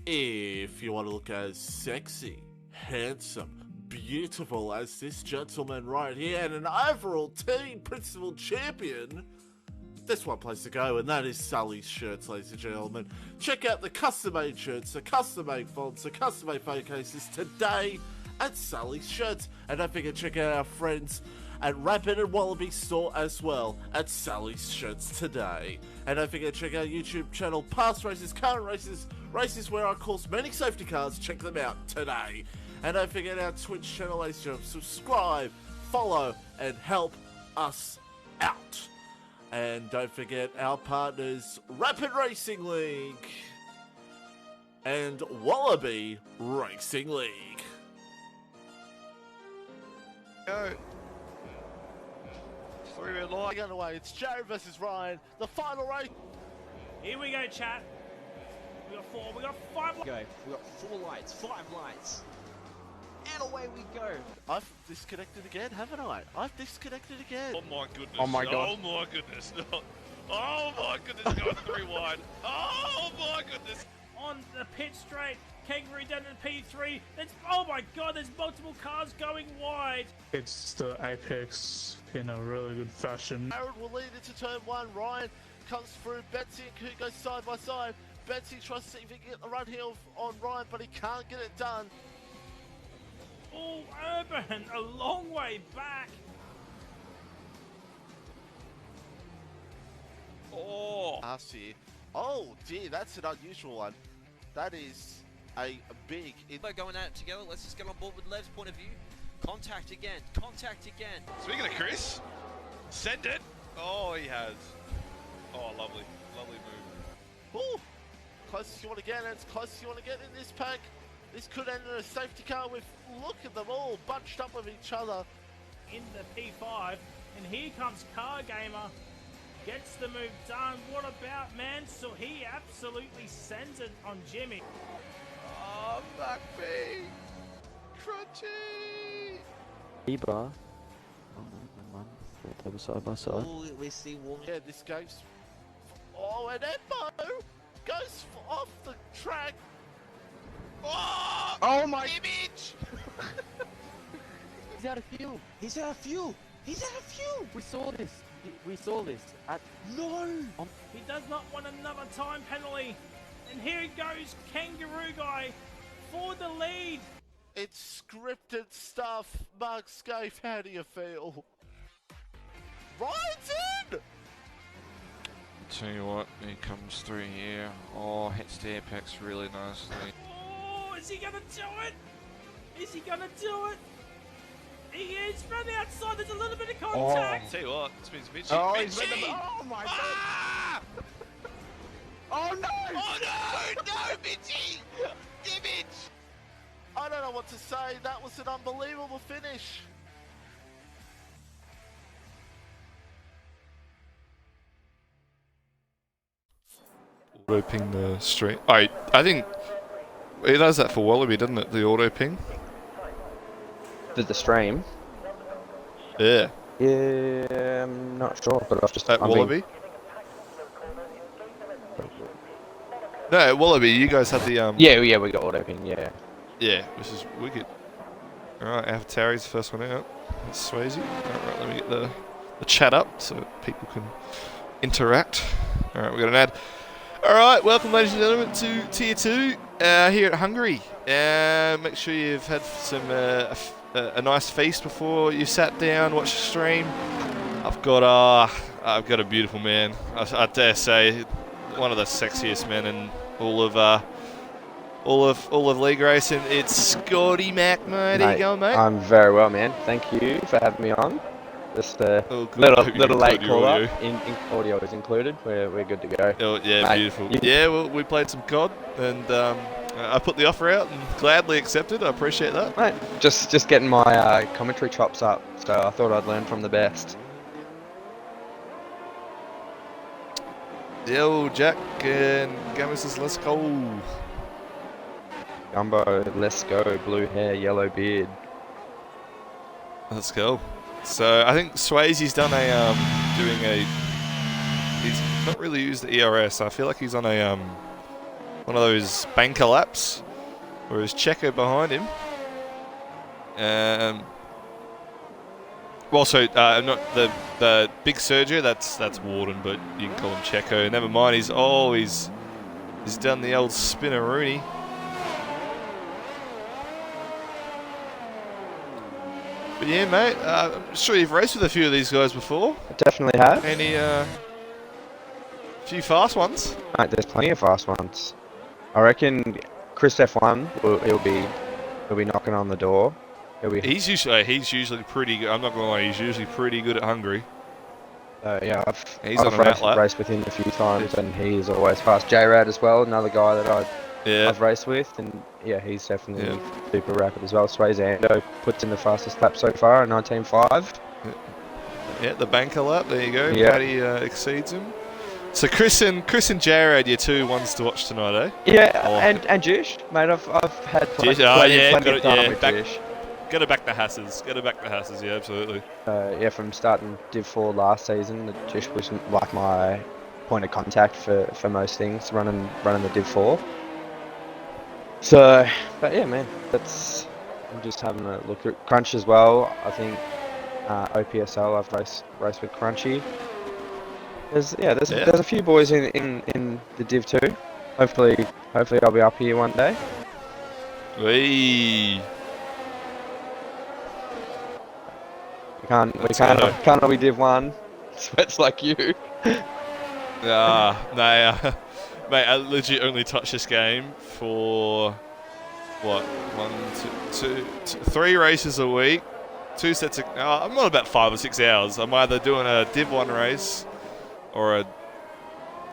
If you want to look as sexy, handsome, beautiful as this gentleman right here, and an overall team principal champion, there's one place to go, and that is Sully's Shirts, ladies and gentlemen. Check out the custom-made shirts, the custom-made fonts, the custom-made phone cases today at Sully's Shirts. And don't forget to check out our friends at Rapid and Wallaby store as well at Sully's Shirts today. And don't forget to check out our YouTube channel, past races, current races, races where I course many safety cars. Check them out today. And don't forget our Twitch channel, ladies and gentlemen. Subscribe, follow, and help us out. And don't forget our partners, Rapid Racing League and Wallaby Racing League. Go. 3-man line. Going away, it's Jared versus Ryan, the final race. Here we go, chat. We got 4, we got 5. Go. We got 4 lights, 5 lights. And away we go. I've disconnected again, haven't I? I've disconnected again. Oh my goodness. Oh my god. Oh my goodness. Oh my goodness. Going 3 wide. Oh my goodness. On the pit straight, Kangaroo down to P3. Oh my god, there's multiple cars going wide. It's the Apex in a really good fashion. Jared will lead into turn 1. Ryan comes through. Betsy and Coot go side by side. Betsy tries to see if he can get the run here on Ryan, but he can't get it done. Oh, Urban, a long way back. Oh. Last year. Oh dear, that's an unusual one. That is a big... We're going at it together. Let's just get on board with Lev's point of view. Contact again. Contact again. Speaking of Chris, send it. Oh, he has. Oh, lovely. Lovely move. Ooh, closest you want to get, and it's closest you want to get in this pack. This could end in a safety car with, look at them all bunched up with each other. In the P5, and here comes Car Gamer. Gets the move done. What about Mansell? He absolutely sends it on Jimmy. Oh, McPhee. Crunchy. Ibra. Oh no, they were side by side. Oh, we see one. Yeah, this game's... Oh, and Embo goes off the track. Oh my image. He's out of fuel. He's out of fuel. He's out of fuel. We saw this. We saw this at... No. He does not want another time penalty. And here goes Kangaroo Guy for the lead. It's scripted stuff. Mark Scaife, how do you feel? Ryan's in! Tell you what, he comes through here. Oh, hits the apex really nicely. Oh, is he gonna do it? Is he gonna do it? He is from the outside. There's a little bit of contact. Tell you what, this means Mitchie. Oh, Mitchie! he's made them. Oh my god. Ah! Oh no. Oh no! No, Mitchie! Image! I don't know what to say. That was an unbelievable finish. Auto ping the stream. I think it does that for Wallaby, doesn't it? The auto ping. Did the stream? Yeah. Yeah, I'm not sure, but I've just... At Wallaby. No, at Wallaby, you guys had the Yeah, we got auto ping. Yeah. Yeah, which is wicked. Alright, AvaTari's the first one out. That's Swayze. Alright, let me get the chat up so people can interact. Alright, we got an ad. Alright, welcome ladies and gentlemen to Tier 2 here at Hungary. Make sure you've had some a nice feast before you sat down, watched the stream. I've got a beautiful man. I dare say one of the sexiest men in all of league racing. It's Scotty Mac, mate. How you going, mate? I'm very well, man. Thank you for having me on. Just a little late call up. In audio is included. We're good to go. Oh, yeah, mate, beautiful. Yeah, well, we played some COD, and I put the offer out and gladly accepted. I appreciate that. Mate, just getting my commentary chops up, so I thought I'd learn from the best. Yo, Jack and Gamma says, let's go. Gumbo, let's go. Blue hair, yellow beard. Let's go. So I think Swayze's done he's not really used the ERS. I feel like he's on a one of those banker laps, whereas Checo behind him. Also, not the big Sergio. That's Warden, but you can call him Checo. Never mind. He's done the old spinner-rooney. But yeah, mate. I'm sure you've raced with a few of these guys before. I definitely have. Any few fast ones? Mate, there's plenty of fast ones. I reckon Chris F1 he'll be knocking on the door. He's usually pretty good. I'm not gonna lie, he's usually pretty good at Hungary. Yeah, He's I've on raced with him a few times, and he's always fast. J-Rad as well, another guy that I've raced with, and yeah, he's definitely super rapid as well. Swayze Ando puts in the fastest lap so far, 19.5. Yeah, the banker lap. There you go. Yeah. Paddy exceeds him. So Chris and J-Rad, your two ones to watch tonight, eh? Yeah, and Jish, mate. I've had plenty of time with Jish. Got to back the Hasses. Yeah, absolutely. Yeah, from starting Div 4 last season, Jish was like my point of contact for most things, running the Div 4. So, but yeah, man, I'm just having a look at Crunch as well. I think OPSL, I've raced with Crunchy. There's a few boys in the Div 2. Hopefully I'll be up here one day. Wee. We can't all be Div 1. Sweats like you. No, mate, I legit only touch this game for what, 3 races a week, 2 sets of. I'm on about 5 or 6 hours. I'm either doing a Div 1 race or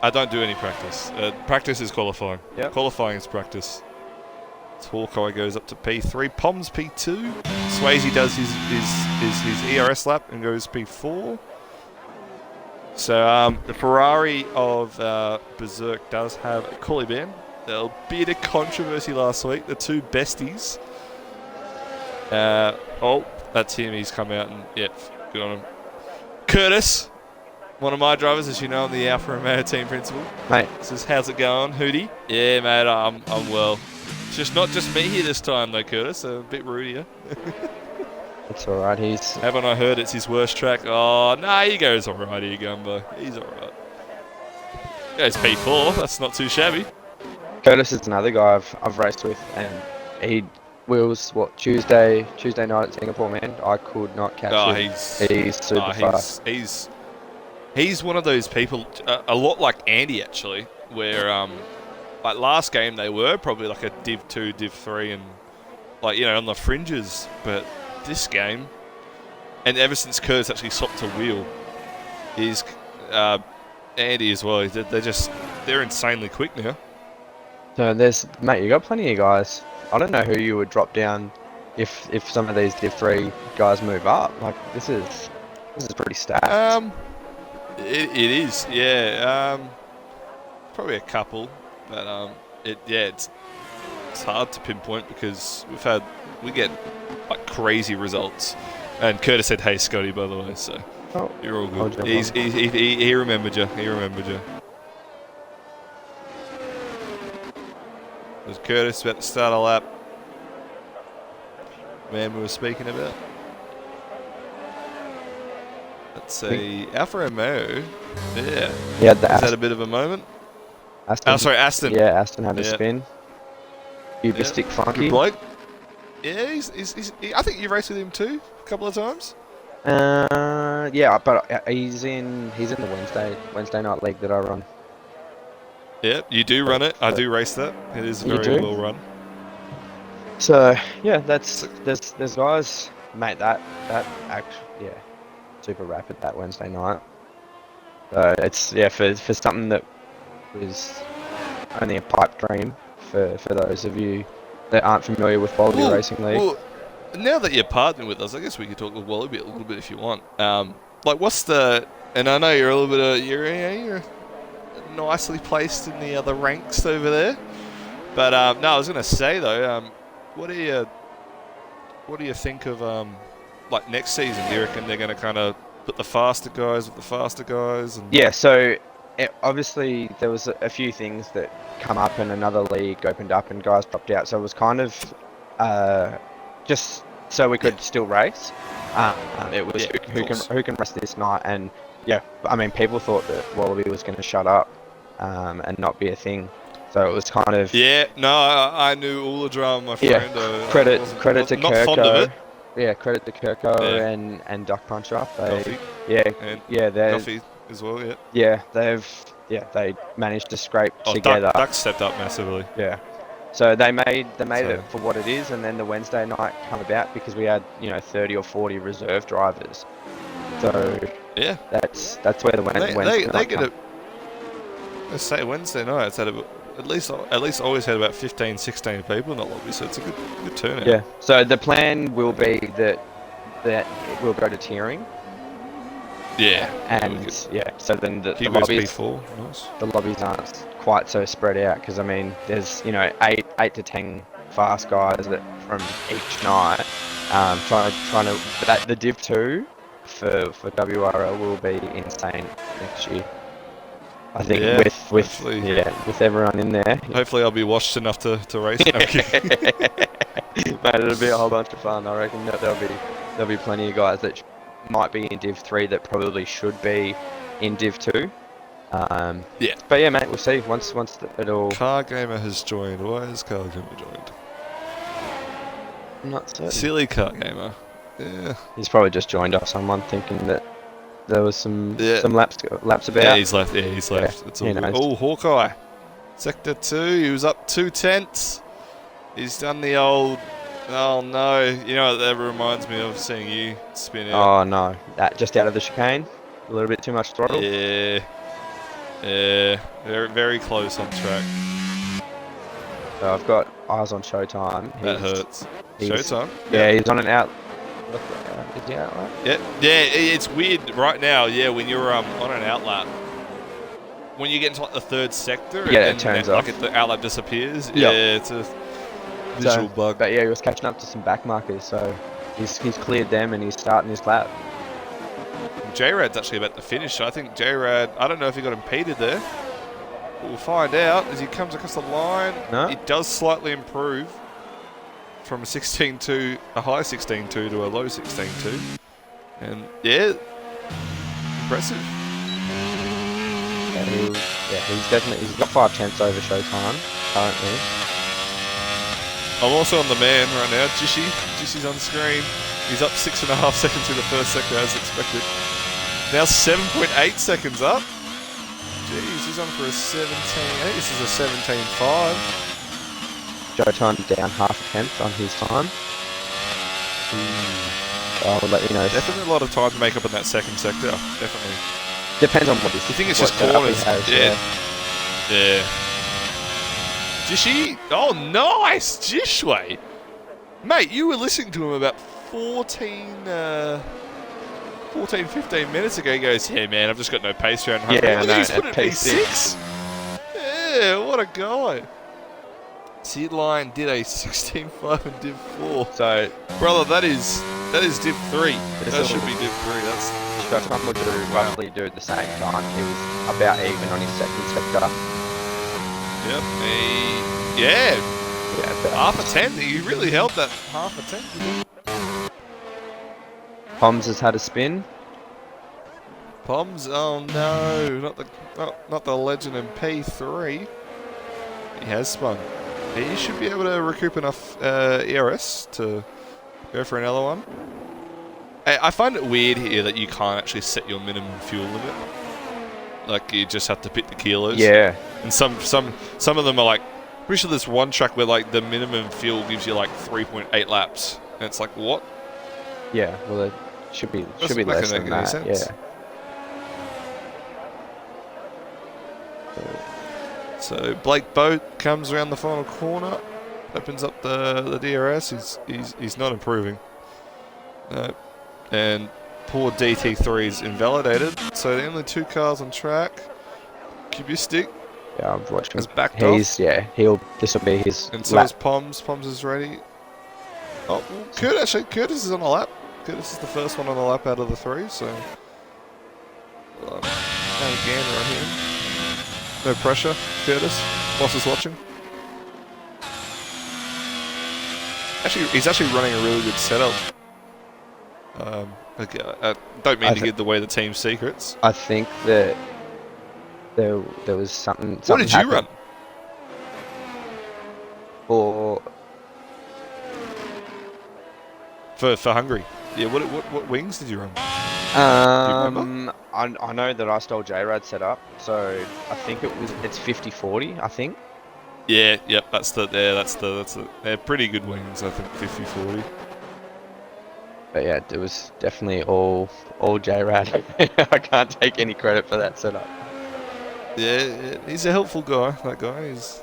I don't do any practice. Practice is qualifying. Yep. Qualifying is practice. Hawkeye goes up to P3, Poms P2. Swayze does his ERS lap and goes P4. So the Ferrari of Berserk does have a Collie ban. There was a bit of controversy last week. The two besties. That's him. He's come out and good on him. Curtis, one of my drivers, as you know, I'm the Alfa Romeo team principal. Mate, says, how's it going, Hootie? Yeah, mate, I'm well. It's just not just me here this time, though, Curtis. A bit rudier. it's all right. Haven't I heard it's his worst track? Oh, nah, he goes all right here, Gumbo. He's all right. Yeah, it's P4. That's not too shabby. Curtis is another guy I've raced with, and he wheels Tuesday night at Singapore, man. I could not catch him. He's super fast. He's one of those people, a lot like Andy actually, where like last game they were probably like a Div 2, Div 3, and like on the fringes. But this game, and ever since Curtis actually swapped to wheel, he's Andy as well. They're insanely quick now. So mate, you got plenty of guys. I don't know who you would drop down if some of these Div 3 guys move up. Like this is pretty stacked. It is, yeah. Probably a couple, but it's hard to pinpoint because we get like crazy results. And Curtis said, "Hey, Scotty," by the way, so you're all good. He remembered you. Was Curtis about to start a lap? Man, we were speaking about. Let's see, Alfa Romeo. Yeah. Yeah, Is that a bit of a moment? Aston. Yeah, Aston had a spin. Cubistic funky. Good bloke. Yeah, I think you raced with him too a couple of times. Yeah, but he's in the Wednesday night league that I run. Yeah, you do run it. I do race that. It is very well run. So yeah, there's guys, mate. That actually super rapid that Wednesday night. It's for something that was only a pipe dream for those of you that aren't familiar with Wallaby Racing League. Well, now that you're partnering with us, I guess we could talk with Wallaby a little bit if you want. Like, what's the? And I know you're a little bit you're nicely placed in the other ranks over there. But no, I was gonna say though, what do you think of like next season? Do you reckon they're gonna kind of put the faster guys with the faster guys? And yeah, so obviously there was a few things that come up, and another league opened up, and guys dropped out. So it was kind of just so we could still race. It was who can race this night, and yeah, I mean people thought that Wallaby was going to shut up and not be a thing. So it was kind of I knew all the drama, my friend. Credit to not Kirko. fond of it. Yeah, credit to Kirko and Duck Puncher. Duffy. They're Duffy as well. they managed to scrape together. Duck stepped up massively. Yeah. So they made it for what it is, and then the Wednesday night come about because we had 30 or 40 reserve drivers. So yeah, that's where the Wednesday they get it. Let's say Wednesday night. It's had at least always had about 15, 16 people in the lobby, so it's a good turnout. Yeah. So the plan will be that it will go to tiering. Yeah. And so then the lobbies, nice. The lobbies aren't quite so spread out because I mean there's 8 to 10 fast guys that from each night trying to the Div 2 for WRL will be insane next year. I think with everyone in there. Hopefully I'll be washed enough to race. Mate, it'll be a whole bunch of fun. I reckon that there'll be plenty of guys that might be in Div 3 that probably should be in Div 2. But yeah, mate, we'll see once it all. Car Gamer has joined. Why has Car Gamer joined? I'm not certain. Silly Car Gamer. Yeah. He's probably just joined off someone thinking that there was some laps about. Yeah, he's left. It's all good. Oh, Hawkeye. Sector 2, he was up 2/10. He's done the old... Oh no, you know what that reminds me of, seeing you spin out. Oh no, that just out of the chicane? A little bit too much throttle? Yeah, very, very close on track. So I've got eyes on Showtime. That hurts. Showtime? Yeah, he's on an out... Is he out lap? Yeah, it's weird right now, when you're on an outlap. When you get into like the third sector, it turns off. The outlap disappears. Yeah, it's a visual bug. But yeah, he was catching up to some back markers, so he's cleared them and he's starting his lap. J-Rad's actually about to finish. I think J-Rad, I don't know if he got impeded there. We'll find out as he comes across the line. No. It does slightly improve from a 16.2, a high 16.2 to a low 16.2. And yeah, impressive. He's got 5 tenths over Showtime currently. I'm also on the man right now, Jishi. Jishi's on screen. He's up 6.5 seconds through the first sector as expected. Now 7.8 seconds up. Jeez, he's on for a 17. I think this is a 17.5. Showtime down half a tenth on his time. I'll let you know. Definitely a lot of time to make up in that second sector. Definitely. Depends on what he's. You think it's just corners? Yeah. Jishi? Oh, nice! Jishway! Mate, you were listening to him about 15 minutes ago. He goes, yeah, man, I've just got no pace around home. Yeah, no, he's put it at P6. Yeah, what a guy. Seedline did a 16.5 in Div 4. So, brother, that is Div 3. That should be Div 3. That's... Showtime would roughly do at the same time. He was about even on his second sector. Yep. Half a 10. He really held that half a 10. Poms has had a spin. Poms? Oh no, not the legend in P3. He has spun. He should be able to recoup enough ERS to go for another one. I find it weird here that you can't actually set your minimum fuel limit. Like, you just have to pick the kilos. Yeah. And some of them are like, pretty sure there's one track where like the minimum fuel gives you like 3.8 laps. And it's like, what? Yeah, well it should be less than that. Sense. Yeah. So Blake Boat comes around the final corner, opens up the DRS. He's not improving. And poor DT3 is invalidated. So the only 2 cars on track. Cubistic. Yeah, I'm watching. Has backed off. This will be his. And so is Poms. Poms is ready. Oh, well, Curtis is on a lap. Curtis is the first one on the lap out of the 3. So, Gander on him. No pressure, Curtis. Boss is watching. Actually, he's actually running a really good setup. I don't mean to give away the team secrets. I think that there was something. What did you run? For Hungary? Yeah. What wings did you run? I know that I stole J-Rad setup, so I think it's 50-40. I think. Yeah. Yep. That's the. They're pretty good wings. I think 50-40. But yeah, it was definitely all J-Rad. I can't take any credit for that setup. Yeah, he's a helpful guy. That guy is.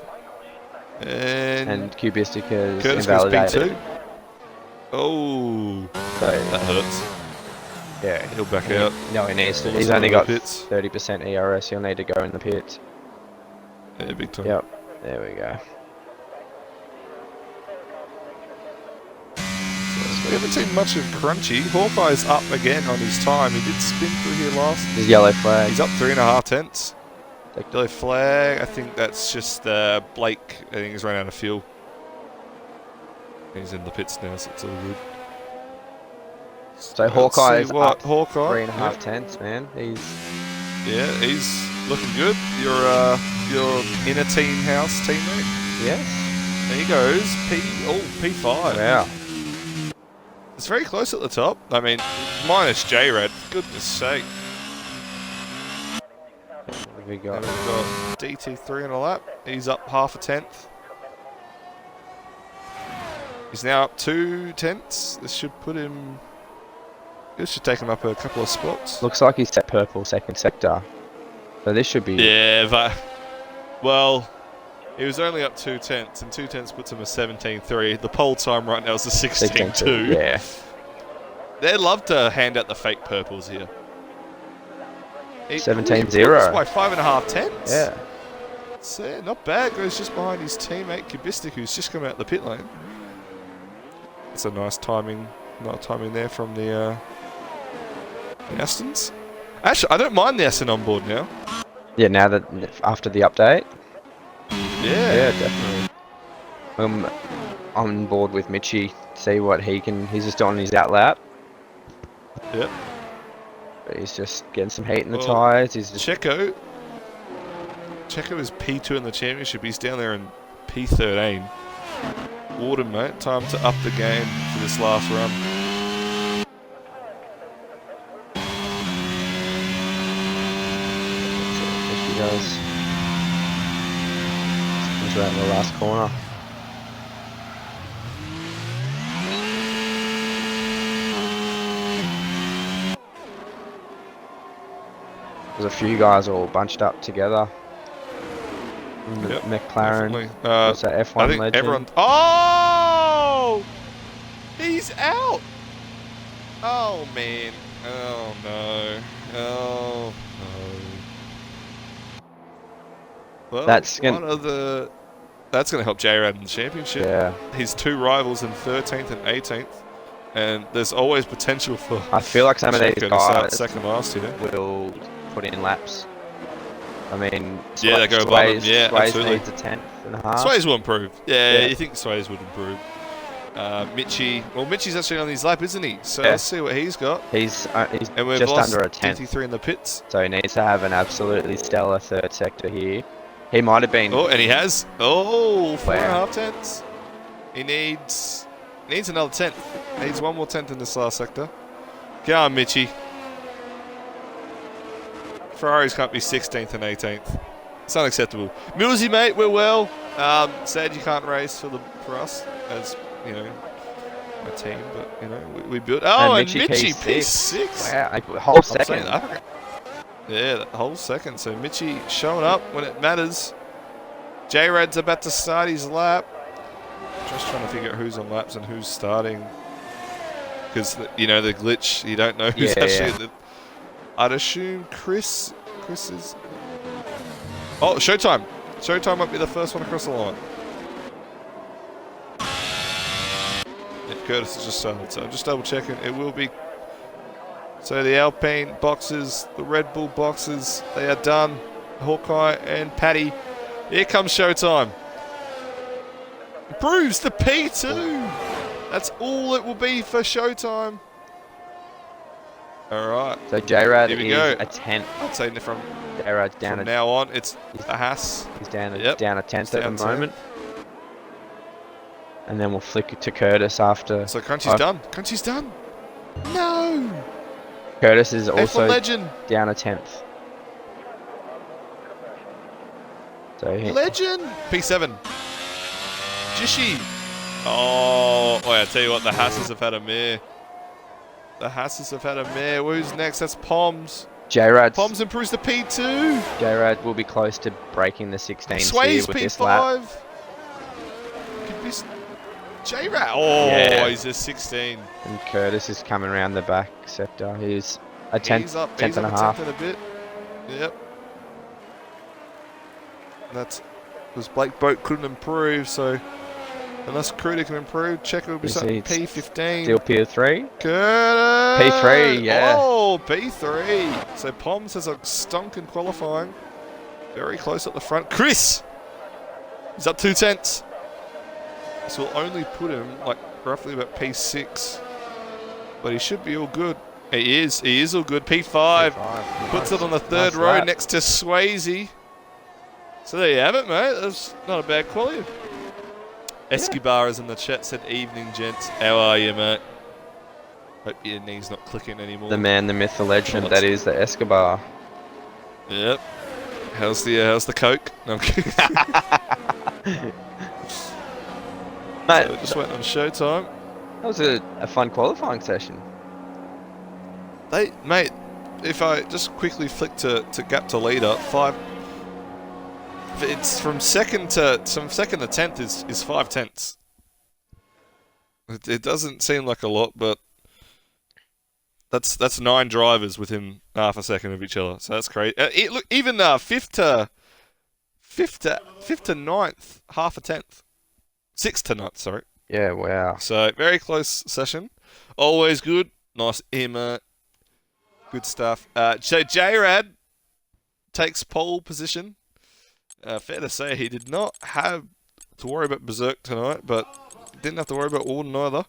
And Cubistica's Curtis goes invalidated. P2. Oh, So that hurts. yeah, He'll back out. No, he needs to. Almost He's out only of the got pits. 30% ERS. He'll need to go in the pits. Yeah, big time. Yep. There we go. We haven't seen much of Crunchy. Hawkeye's up again on his time. He did spin through here last. There's yellow flag. He's up 3.5 tenths. Yellow flag. I think that's just Blake. I think he's run out of fuel. He's in the pits now, so it's all good. So Hawkeye's up Hawkeye. 3.5 tenths, man. He's looking good. Your inner team house teammate. Yes. There he goes. P5. Wow. It's very close at the top. I mean, minus J-Rad. Goodness sake. We And got we've got DT3 in a lap. He's up 0.5 tenth. He's now up 2 tenths. This should put him. This should take him up a couple of spots. looks like he's set purple second sector. So this should be. Yeah, but well, he was only up 2 tenths, and 2 tenths puts him a 17.3. The pole time right now is a 16.2. Yeah. They love to hand out the fake purples here. 17.0. That's by 5.5 tenths. Yeah. So, yeah, not bad. Goes just behind his teammate Kubistic, who's just come out the pit lane. That's a nice timing. Not timing there from the Astons. Actually, I don't mind the Aston on board now. Yeah. Now that after the update. Yeah. Yeah, definitely. I'm on board with Mitchie. See what he can. He's just on his out lap. Yep. But he's just getting some heat in the Well, tyres. He's just. Checo is P2 in the championship. He's down there in P13. Warden, mate. Time to up the game for this last run. There she goes. Comes around the last corner. There's a few guys all bunched up together. Yep, McLaren. definitely. What's that F1 I think legend? everyone. Oh! He's out! Oh, man. Oh, no. Oh, no. Well, That's gonna help J-Rad in the championship. Yeah. His two rivals in 13th and 18th. And there's always potential for I feel like some of these Checo to start guys second last year. will put in laps. I mean, Yeah, they go above him. Yeah, Sways absolutely. needs a 10th and a half. Sways will improve. Yeah, Yeah. you think Sways would improve. Mitchie's actually on his lap, isn't he? So Yeah. let's see what he's got. He's And we've just lost under a 10th, DT3 in the pits. so he needs to have an absolutely stellar third sector here. He might have been. Oh, and he has. Oh, 4.5 Wow. tenths. He needs another 10th. Needs one more 10th in this last sector. Go on, Mitchie. Ferraris can't be 16th and 18th. It's unacceptable. Millsy, mate, we're well. Sad you can't race for us as, you know, a team, but, you know, we built. Oh, and Mitchie, P6. Wow, a whole I'm saying second. that. Yeah, that whole second. So Mitchie showing up when it matters. J-Rad's about to start his lap. Just trying to figure out who's on laps and who's starting. Because, you know, the glitch, you don't know who's actually... I'd assume Chris is... Oh, Showtime. Showtime might be the first one across the line. Yeah, Curtis has just started, so I'm just double checking. It will be... So the Alpine boxes, the Red Bull boxes, they are done. Hawkeye and Paddy. Here comes showtime. Improves the P2. That's all it will be for showtime. All right. So J-Rad Here we is go. a 10th. I'd say from J-Rad's down now on, it's a Haas. he's down a Yep. 10th at Down the 10. moment. And then we'll flick it to Curtis after. So Crunchy's done. Crunchy's done. No. Curtis is also F1 legend. down a 10th. So he, Legend. P7. Jishi. Oh, I tell you what, the Hasses have had a mare. The Hasses have had a mare. Who's next? That's Poms. Poms improves the P2. J-Rad will be close to breaking the 16s here Sway's with this lap. P5. Could be J-Rad. Oh, Yeah. he's a 16. And Curtis is coming around the back sector. He's a 10th, He's up, 10th he's and a up half. 10th and a bit. Yep. That's because Blake Boat couldn't improve, so unless Cruder can improve, Checker will be You something see it's P15. Still P3. Curtis! P3, yeah. Oh, P3. So Poms has a stunk in qualifying. Very close at the front. Chris! He's up 2/10. This will only put him like roughly about P6. But he should be all good. He is all good. P5. Puts it on the third row lap. next to Swayze. So there you have it, mate. That's not a bad quality. Escobar is in the chat, said, "Evening, gents. How are you, mate? Hope your knee's not clicking anymore." The man, the myth, the legend, that is the Escobar. Yep. How's the Coke? No, I'm kidding. Mate, So we just went on showtime. that was a fun qualifying session. Mate, if I just quickly flick to gap to leader, 5. It's from second to 10th is 5/10. It doesn't seem like a lot, but that's 9 drivers within half a second of each other. So that's great. Look, even fifth to 9th, half a 10th. 6th to 9th, sorry. Yeah, wow. So very close session. Always good. Nice Emma. Good stuff. So J-Rad takes pole position. Fair to say he did not have to worry about Berserk tonight, but didn't have to worry about Warden either.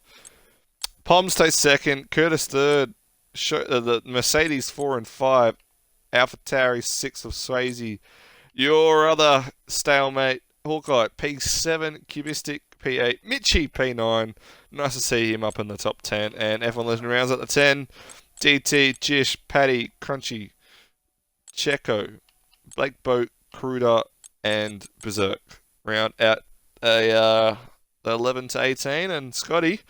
Poms takes second. Curtis third. The Mercedes 4 and 5. AlphaTauri 6 of Swayze. Your other stalemate, Hawkeye P7. Cubistic P8. Mitchie P9. Nice to see him up in the top 10. And F1 Legend rounds at the 10. DT, Jish, Paddy, Crunchy, Checo, Blake Boat, Cruder, and Berserk. Round out the 11 to 18. And Scotty,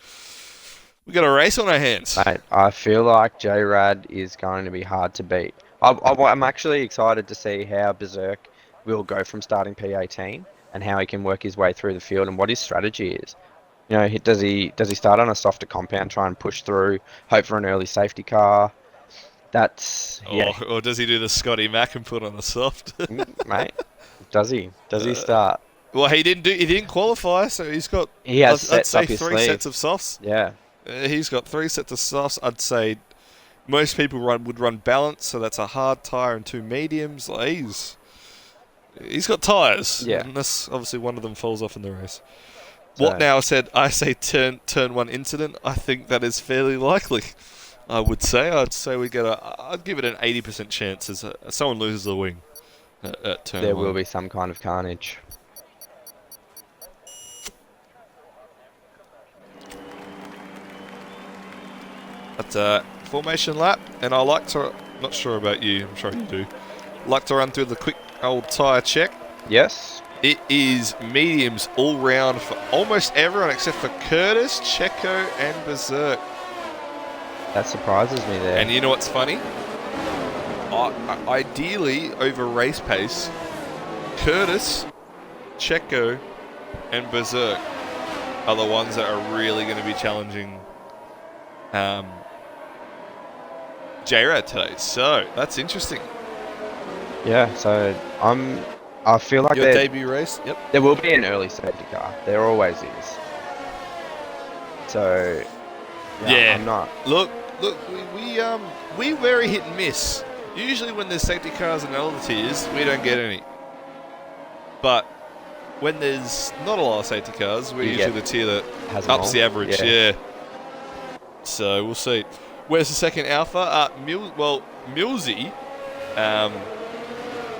we got a race on our hands. Mate, I feel like J-Rad is going to be hard to beat. I'm actually excited to see how Berserk will go from starting P18 and how he can work his way through the field and what his strategy is. You know, does he start on a softer compound, try and push through, hope for an early safety car? That's yeah. Or does he do the Scotty Mack and put on the soft? Mate, does he? Does he start? Well, he didn't qualify, so he's got. He has I'd sets say up his 3 sleeve. sets of softs. Yeah. He's got 3 sets of softs. I'd say most people would run balance, so that's a hard tyre and 2 mediums. Like he's got tyres. Yeah. Unless obviously one of them falls off in the race. So- What now said? I say turn 1 incident. I think that is fairly likely. I'd say I'd give it an 80% chance as someone loses the wing at turn 1. There will be some kind of carnage. At formation lap, and I like to. Not sure about you. I'm sure you do. Like to run through the quick old tyre check. Yes. It is mediums all round for almost everyone except for Curtis, Checo, and Berserk. That surprises me there. And you know what's funny? Ideally, over race pace, Curtis, Checo, and Berserk are the ones that are really going to be challenging J-Rad today. So, that's interesting. Yeah, so I feel like Your debut race? Yep. there will be an early safety car. There always is. So, Yeah. I'm not. Look, we very hit and miss Usually when there's safety cars in other tiers, we don't get any. But when there's not a lot of safety cars, we're usually the tier that ups the average. Yeah. So we'll see. Where's the second Alpha? Millsy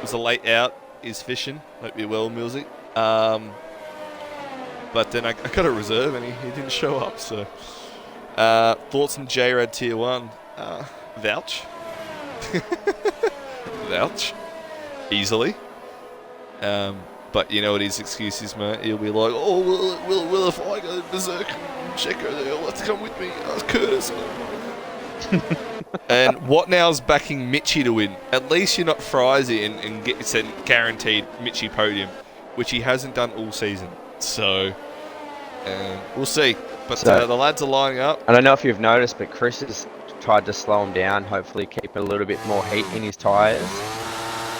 was a late out. Is fishing. Hope you're well, Millsy. But then I got a reserve and he didn't show up. So thoughts on JRAD Tier 1? Vouch. Vouch. Easily. But you know what his excuse is, mate? He'll be like, oh, well if I go berserk and Checo, they'll have to come with me. Ask Curtis. And what now's backing Mitchie to win? At least you're not Frizy and get guaranteed Mitchie podium, which he hasn't done all season. So, we'll see. But the lads are lining up. I don't know if you've noticed, but Chris has tried to slow him down, hopefully keep a little bit more heat in his tyres.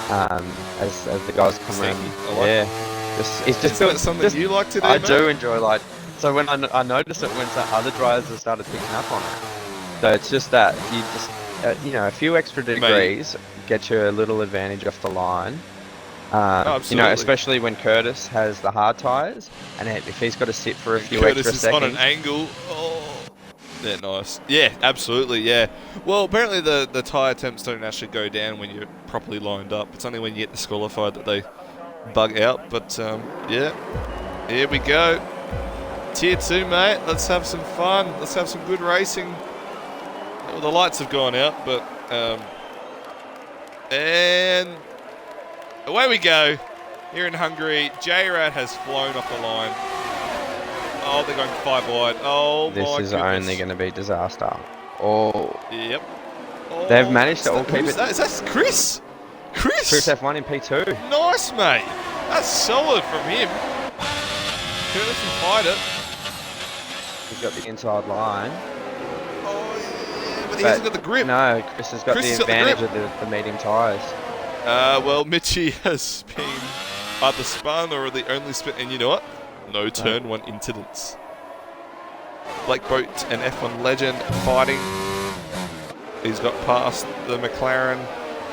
As the guys come around. It's just something you like to do, I mate? do enjoy, so when I noticed it when some other drivers have started picking up on it. So it's just that you just, a few extra degrees get you a little advantage off the line. Especially when Curtis has the hard tyres, and if he's got to sit for a few extra seconds. Curtis is on an angle. Oh, they're nice. Yeah, absolutely. Yeah. Well, apparently the tyre temps don't actually go down when you're properly lined up. It's only when you get disqualified that they bug out. But yeah, here we go. Tier 2, mate. Let's have some fun. Let's have some good racing. Well, the lights have gone out, but and away we go. Here in Hungary, JRAD has flown off the line. Oh, they're going 5 wide. Oh, this is only going to be disaster. Oh. Yep. Oh, they've managed to all keep it. Is that Chris? Chris F1 in P2. Nice, mate. That's solid from him. Curtis can fight it. He's got the inside line. He hasn't got the grip. No, Chris has got the advantage of the medium tyres. Well, Mitchie has been either spun or the only spin. And you know what? No turn 1 incidents. Blake Boat, an F1 legend, fighting. He's got past the McLaren.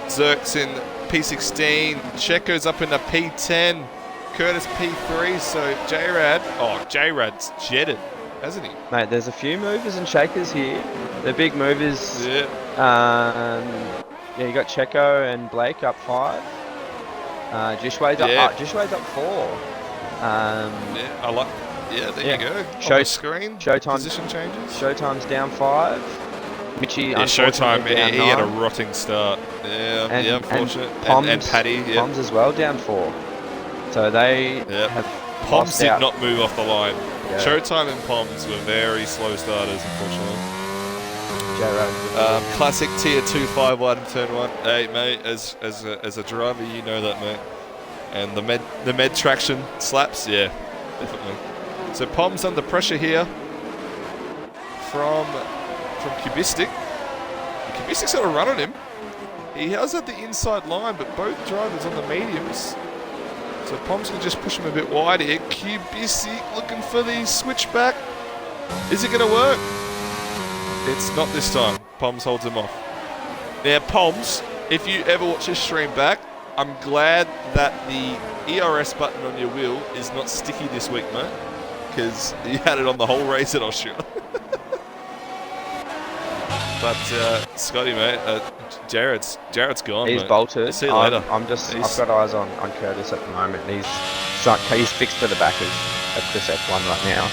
Zerk's in P16. Checo's up in the P10. Curtis P3. So JRAD's jetted, hasn't he? Mate, there's a few movers and shakers here. The big movers. Yeah. You got Checo and Blake up 5. Jishway's up 4. There you go. On the screen. Showtime. Position changes. Showtime's down 5. Mitchie, Showtime. Down he 9. had a rotting start. Yeah, unfortunate. And Paddy. Yeah. Poms as well down 4. So they have. Poms did not move off the line. Yeah. Showtime and Poms were very slow starters, unfortunately. JRAD. Classic tier 2 5 wide in turn 1. Hey mate, as a driver, you know that, mate. And the med traction slaps, yeah, definitely. So Poms under pressure here from Kubistic. Kubistic's got a run on him. He has at the inside line, but both drivers on the mediums. So Poms can just push him a bit wide here. Kubistic looking for the switchback. Is it going to work? It's not this time. Poms holds him off. Now, Poms, if you ever watch this stream back, I'm glad that the ERS button on your wheel is not sticky this week, mate. Because you had it on the whole race at Austria. But, Scotty, mate, Jared's gone, He's mate. bolted. See you later. I've got eyes on Curtis at the moment. He's fixed to the back of Chris F1 right now.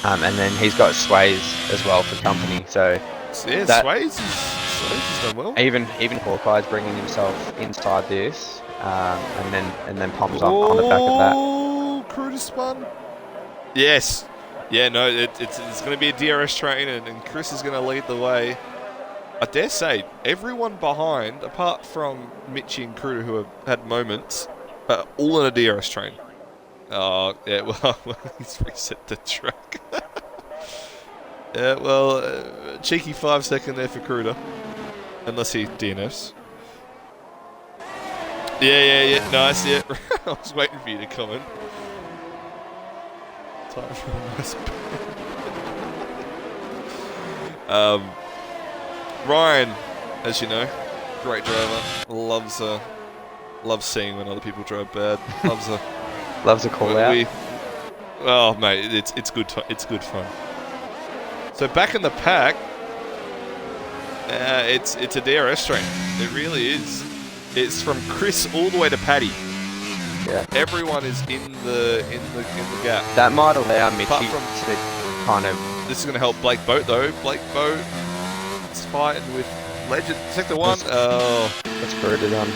And then he's got Sways as well for company. So yeah, Sways has done well. Even Hawkeye's bringing himself inside this, and then Poms on the back of that. Oh, Curtis spun. Yes. Yeah, no, it's going to be a DRS train, and Chris is going to lead the way. I dare say, everyone behind, apart from Mitchie and Kruder, who have had moments, are all in a DRS train. Oh, yeah, well, he's reset the track. Yeah, well, cheeky 5 second there for Kruder. Unless he DNFs. Yeah, nice, yeah. I was waiting for you to comment. Time for a nice Ryan, as you know, Great driver. Loves seeing when other people drive bad. Loves a call out. Oh mate, it's good. It's good fun. So back in the pack, it's a DRS train. It really is. It's from Chris all the way to Paddy. Yeah. Everyone is in the gap. That might allow Mitchy Apart from to kind of. This is going to help Blake Boat though. Blake Boat is fighting with Legend. Sector 1. Oh. Let's put it on.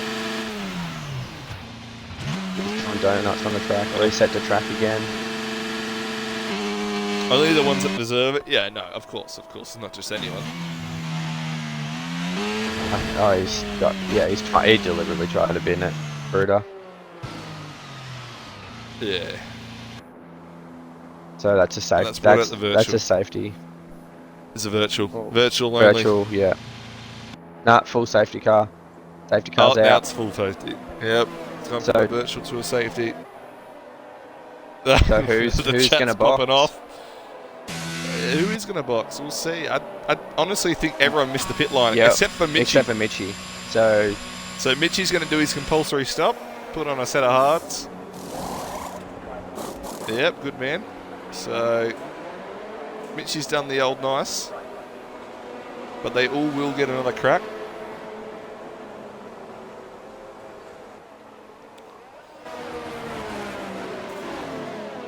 On donuts on the track. Reset the track again. Only the ones that deserve it. Yeah, no, of course, it's not just anyone. Oh, he deliberately tried to bin it. Bruder. Yeah. So that's a safe. That's a safety. It's a virtual only. Virtual, yeah. Nah, full safety car. Safety car's out. Now it's full safety. Yep. It's gone from a virtual to a safety. So who's gonna box? Off. Who is gonna box? We'll see. I honestly think everyone missed the pit line except for Mitchy. Except for Mitchy. So Mitchy's gonna do his compulsory stop. Put on a set of hards. Yep, good man. So Mitchy's done the old nice. But they all will get another crack.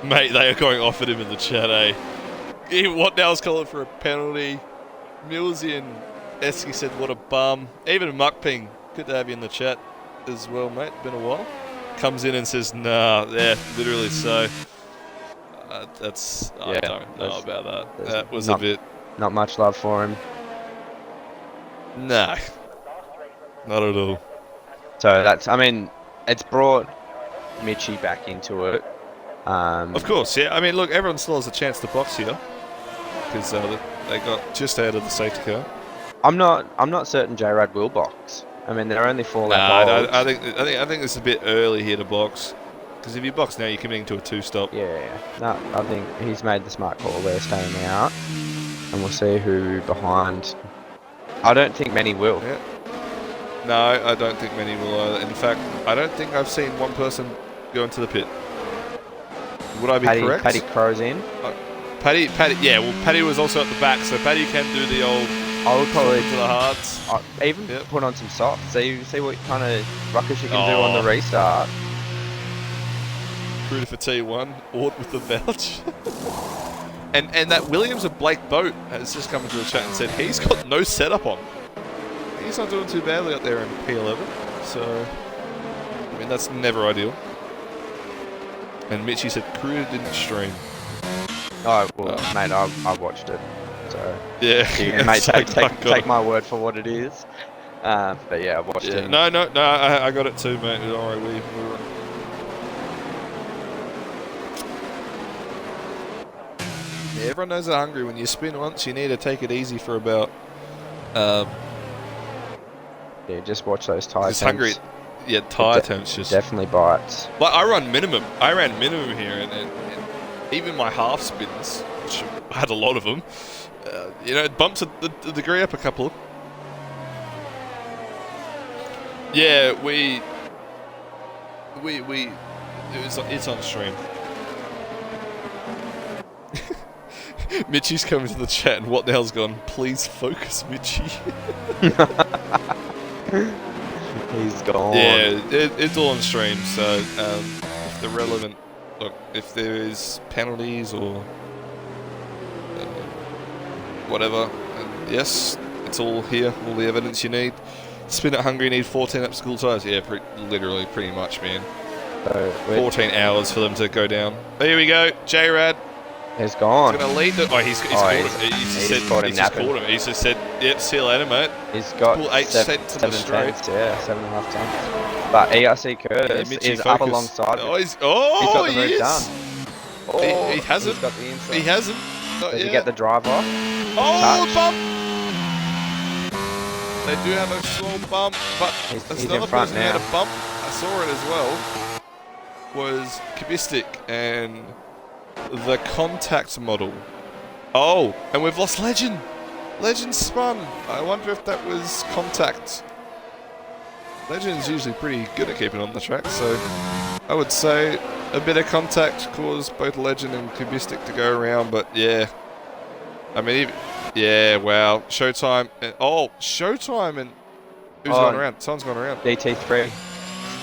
Mate, they are going off at him in the chat, eh? What now's calling for a penalty. Millsy and Esky said, what a bum. Even Muckping, good to have you in the chat as well, mate. Been a while. Comes in and says, nah, yeah, literally so. I don't know about that. That was a bit... Not much love for him. Nah. Not at all. So it's brought Mitchy back into it. Of course, yeah. I mean, look, everyone still has a chance to box here. Because they got just out of the safety car. I'm not certain J-Rad will box. I mean, they're only 4 lap holes. I think it's a bit early here to box. Because if you box now, you're committing to a 2-stop. Yeah. No, I think he's made the smart call there, staying out, and we'll see who behind. I don't think many will. Yeah. No, I don't think many will either. In fact, I don't think I've seen one person go into the pit. Would I be correct? Paddy Crow's in. Paddy, yeah. Well, Paddy was also at the back, so Paddy can do the old. I would probably to the hards. Even put on some softs. See what kind of ruckus you can do on the restart. Cruder for T1, Ort with the vouch. and that Williams of Blake Boat has just come into the chat and said he's got no setup on. He's not doing too badly out there in P11, so I mean that's never ideal. And Mitchy said Cruder didn't stream. Oh well, mate, I watched it. So yeah, mate, take my word for what it is. But yeah, I watched it. No, I got it too, mate. Don't worry, we were. Yeah, everyone knows at Hungary when you spin once, you need to take it easy for about. Yeah, just watch those tyre temps. Hungary, yeah, tyre temps just definitely bites. Like I ran minimum here, and even my half spins, which I had a lot of them. It bumps the degree up a couple. Yeah, it's on stream. Mitchy's coming to the chat, and what the hell's gone? Please focus, Mitchy. He's gone. Yeah, it's all on stream. So if the relevant, look, if there is penalties or whatever, yes, it's all here. All the evidence you need. Spin at Hungary, need 14 up school tyres. Yeah, literally, pretty much, man. 14 hours for them to go down. Oh, here we go, J-Rad. He's gone. He's going to lead the... Oh, he's caught him. He's just caught him. He's just said, yep, see you later, mate. He's got pull 8 cents to the straight. Yeah, 7.5 tenths. But ERC Curtis is up alongside. He's got the move done. Oh, he hasn't. He's got the inside. He hasn't. Does he get the drive off? Oh, bump! They do have a small bump, but there's another person who had a bump. I saw it as well. Was Kubistic and the contact model. Oh, and we've lost Legend. Legend spun. I wonder if that was contact. Legend's usually pretty good at keeping on the track, so I would say a bit of contact caused both Legend and Kubistic to go around, but yeah. I mean, yeah, wow. Showtime. And, Showtime and who's gone around? Someone's gone around. DT3.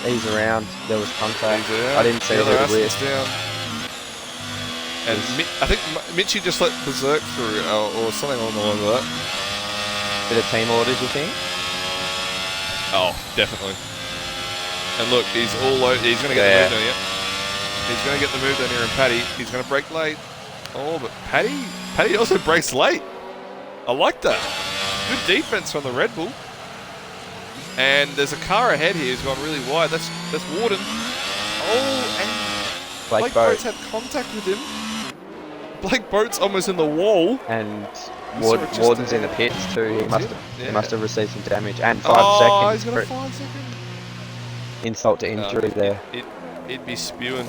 He's around. There was contact. He's around. I didn't see who it was. Down. And I think Mitchie just let Berserk through or something along the line of that. Bit of team orders, you think? Oh, definitely. And look, he's all over. He's going to get the move down here. He's going to get the move down here, and Paddy, he's going to break late. Oh, but Paddy also breaks late. I like that. Good defense from the Red Bull. And there's a car ahead here who's gone really wide. That's Warden. Oh, and Blake Boats had contact with him. Blake Boats almost in the wall. And Warden's in the pits too. He must have received some damage. And 5 seconds. He's got a 5 second. Insult to injury there. It'd be spewing.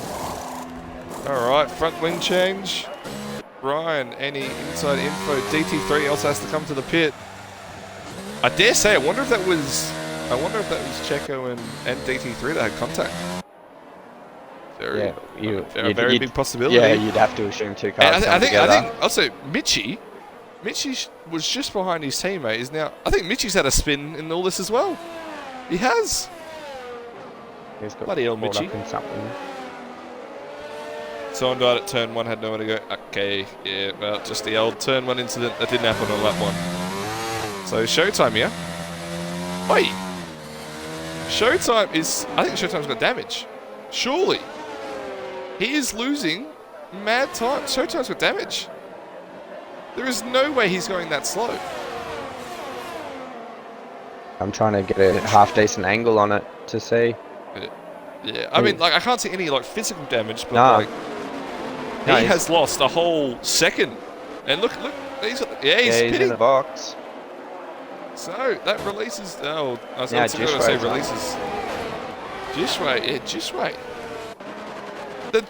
Alright, front wing change. Ryan, any inside info? DT3 also has to come to the pit. I dare say, I wonder if that was Checo and DT3 that had contact. Very big possibility. Yeah, you'd have to assume 2 cars I think also Mitchie was just behind his teammate. Is now. I think Mitchie's had a spin in all this as well. He has. Bloody hell, Mitchie. Someone died at turn 1, had nowhere to go. Okay, yeah, well, just the old turn 1 incident that didn't happen on lap 1. So Showtime here. Wait. Showtime is. I think Showtime's got damage. Surely. He is losing mad time. Showtime's got damage. There is no way he's going that slow. I'm trying to get a half decent angle on it to see. Yeah, I mean, like, I can't see any like physical damage, but he has lost a whole second. And look, he's he's in the box. So that releases. Oh, I was going to say releases. Jishway. The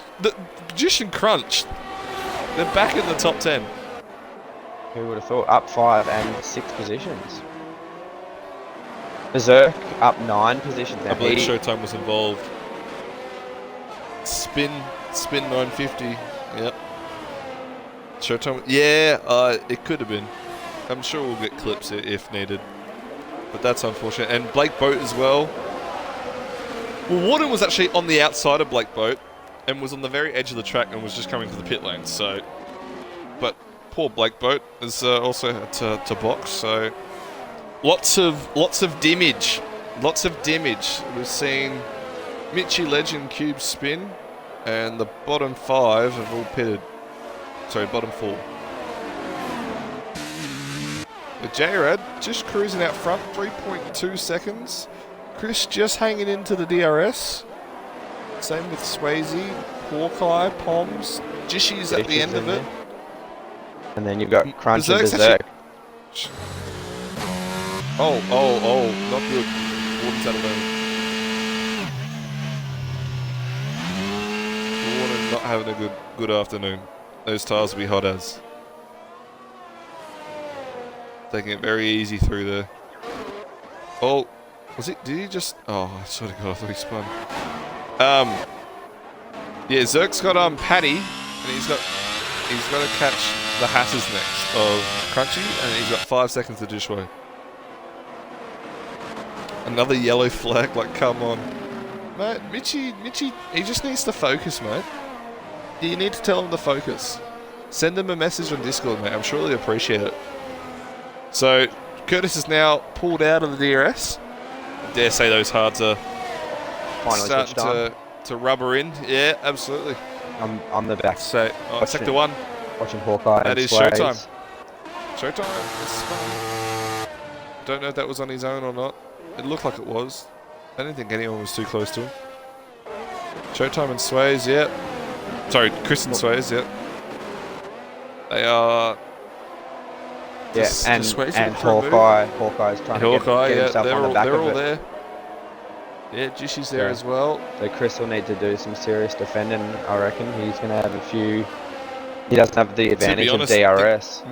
Jish and Crunch. They're back in the top 10. Who would have thought? Up 5 and 6 positions. Berserk up 9 positions. I believe Showtime was involved. Spin 950. Yep. Showtime. Yeah, it could have been. I'm sure we'll get clips if needed. But that's unfortunate. And Blake Boat as well. Well, Warden was actually on the outside of Blake Boat and was on the very edge of the track and was just coming to the pit lane. So, but poor Blake Boat is also had to box. So, lots of damage. We've seen Mitchie, Legend, Cube spin, and the bottom 5 have all pitted. Sorry, bottom 4. The J-Rad just cruising out front, 3.2 seconds. Chris just hanging into the DRS. Same with Swayze, Hawkeye, Poms, Jishy's at the end of it. And then you've got Crunch and Berserk. Oh, not good. Warden's out of there. Warden not having a good afternoon. Those tires will be hot as. Taking it very easy through there. Oh, was it? Did he just? Oh, I swear to God, I thought he spun. Yeah, Zerk's got Paddy, and he's got to catch the Hatters next of Crunchy, and he's got 5 seconds to Dishway. Another yellow flag, like come on, mate. Mitchie, he just needs to focus, mate. You need to tell him to focus. Send him a message on Discord, mate. I'm sure he'll appreciate it. So, Curtis is now pulled out of the DRS. I dare say those hards are starting to rubber in. Yeah, absolutely. I'm the back. So, sector 1. Watching Hawkeye. That is Showtime. Showtime. Don't know if that was on his own or not. It looked like it was. I didn't think anyone was too close to him. Showtime and Sways, yeah. Sorry, Chris and Sways, yeah. They are... Yeah, and Hawkeye's trying to get himself on the back of it. They're all there. Yeah, Jishy's there as well. So Chris will need to do some serious defending, I reckon. He's going to have a few... He doesn't have the advantage of DRS.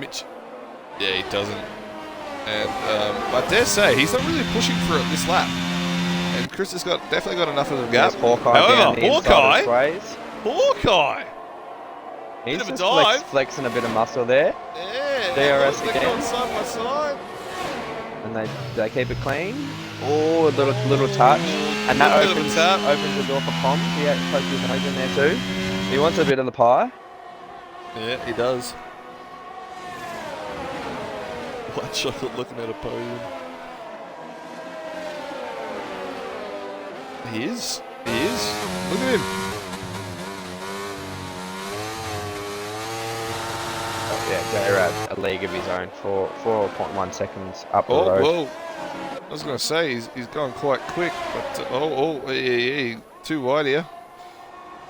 Yeah, he doesn't. And I dare say, he's not really pushing for it this lap. Chris has definitely got enough of the gap. There's Hawkeye down the inside of Swayze. Hawkeye! He's Bit of a just dive. flexing a bit of muscle there. Yeah, DRS they're again. going side by side. And they keep it clean. Oh, a little touch. And that Little opens tap. the door for Pom. He pokes his nose in there too. He wants a bit of the pie. Yeah, he does. White chocolate looking at a podium. He is. He is. Look at him. Oh, yeah, J-Rad, a league of his own. 4.1 seconds up the road. Whoa. I was going to say, he's going quite quick, but yeah, too wide here.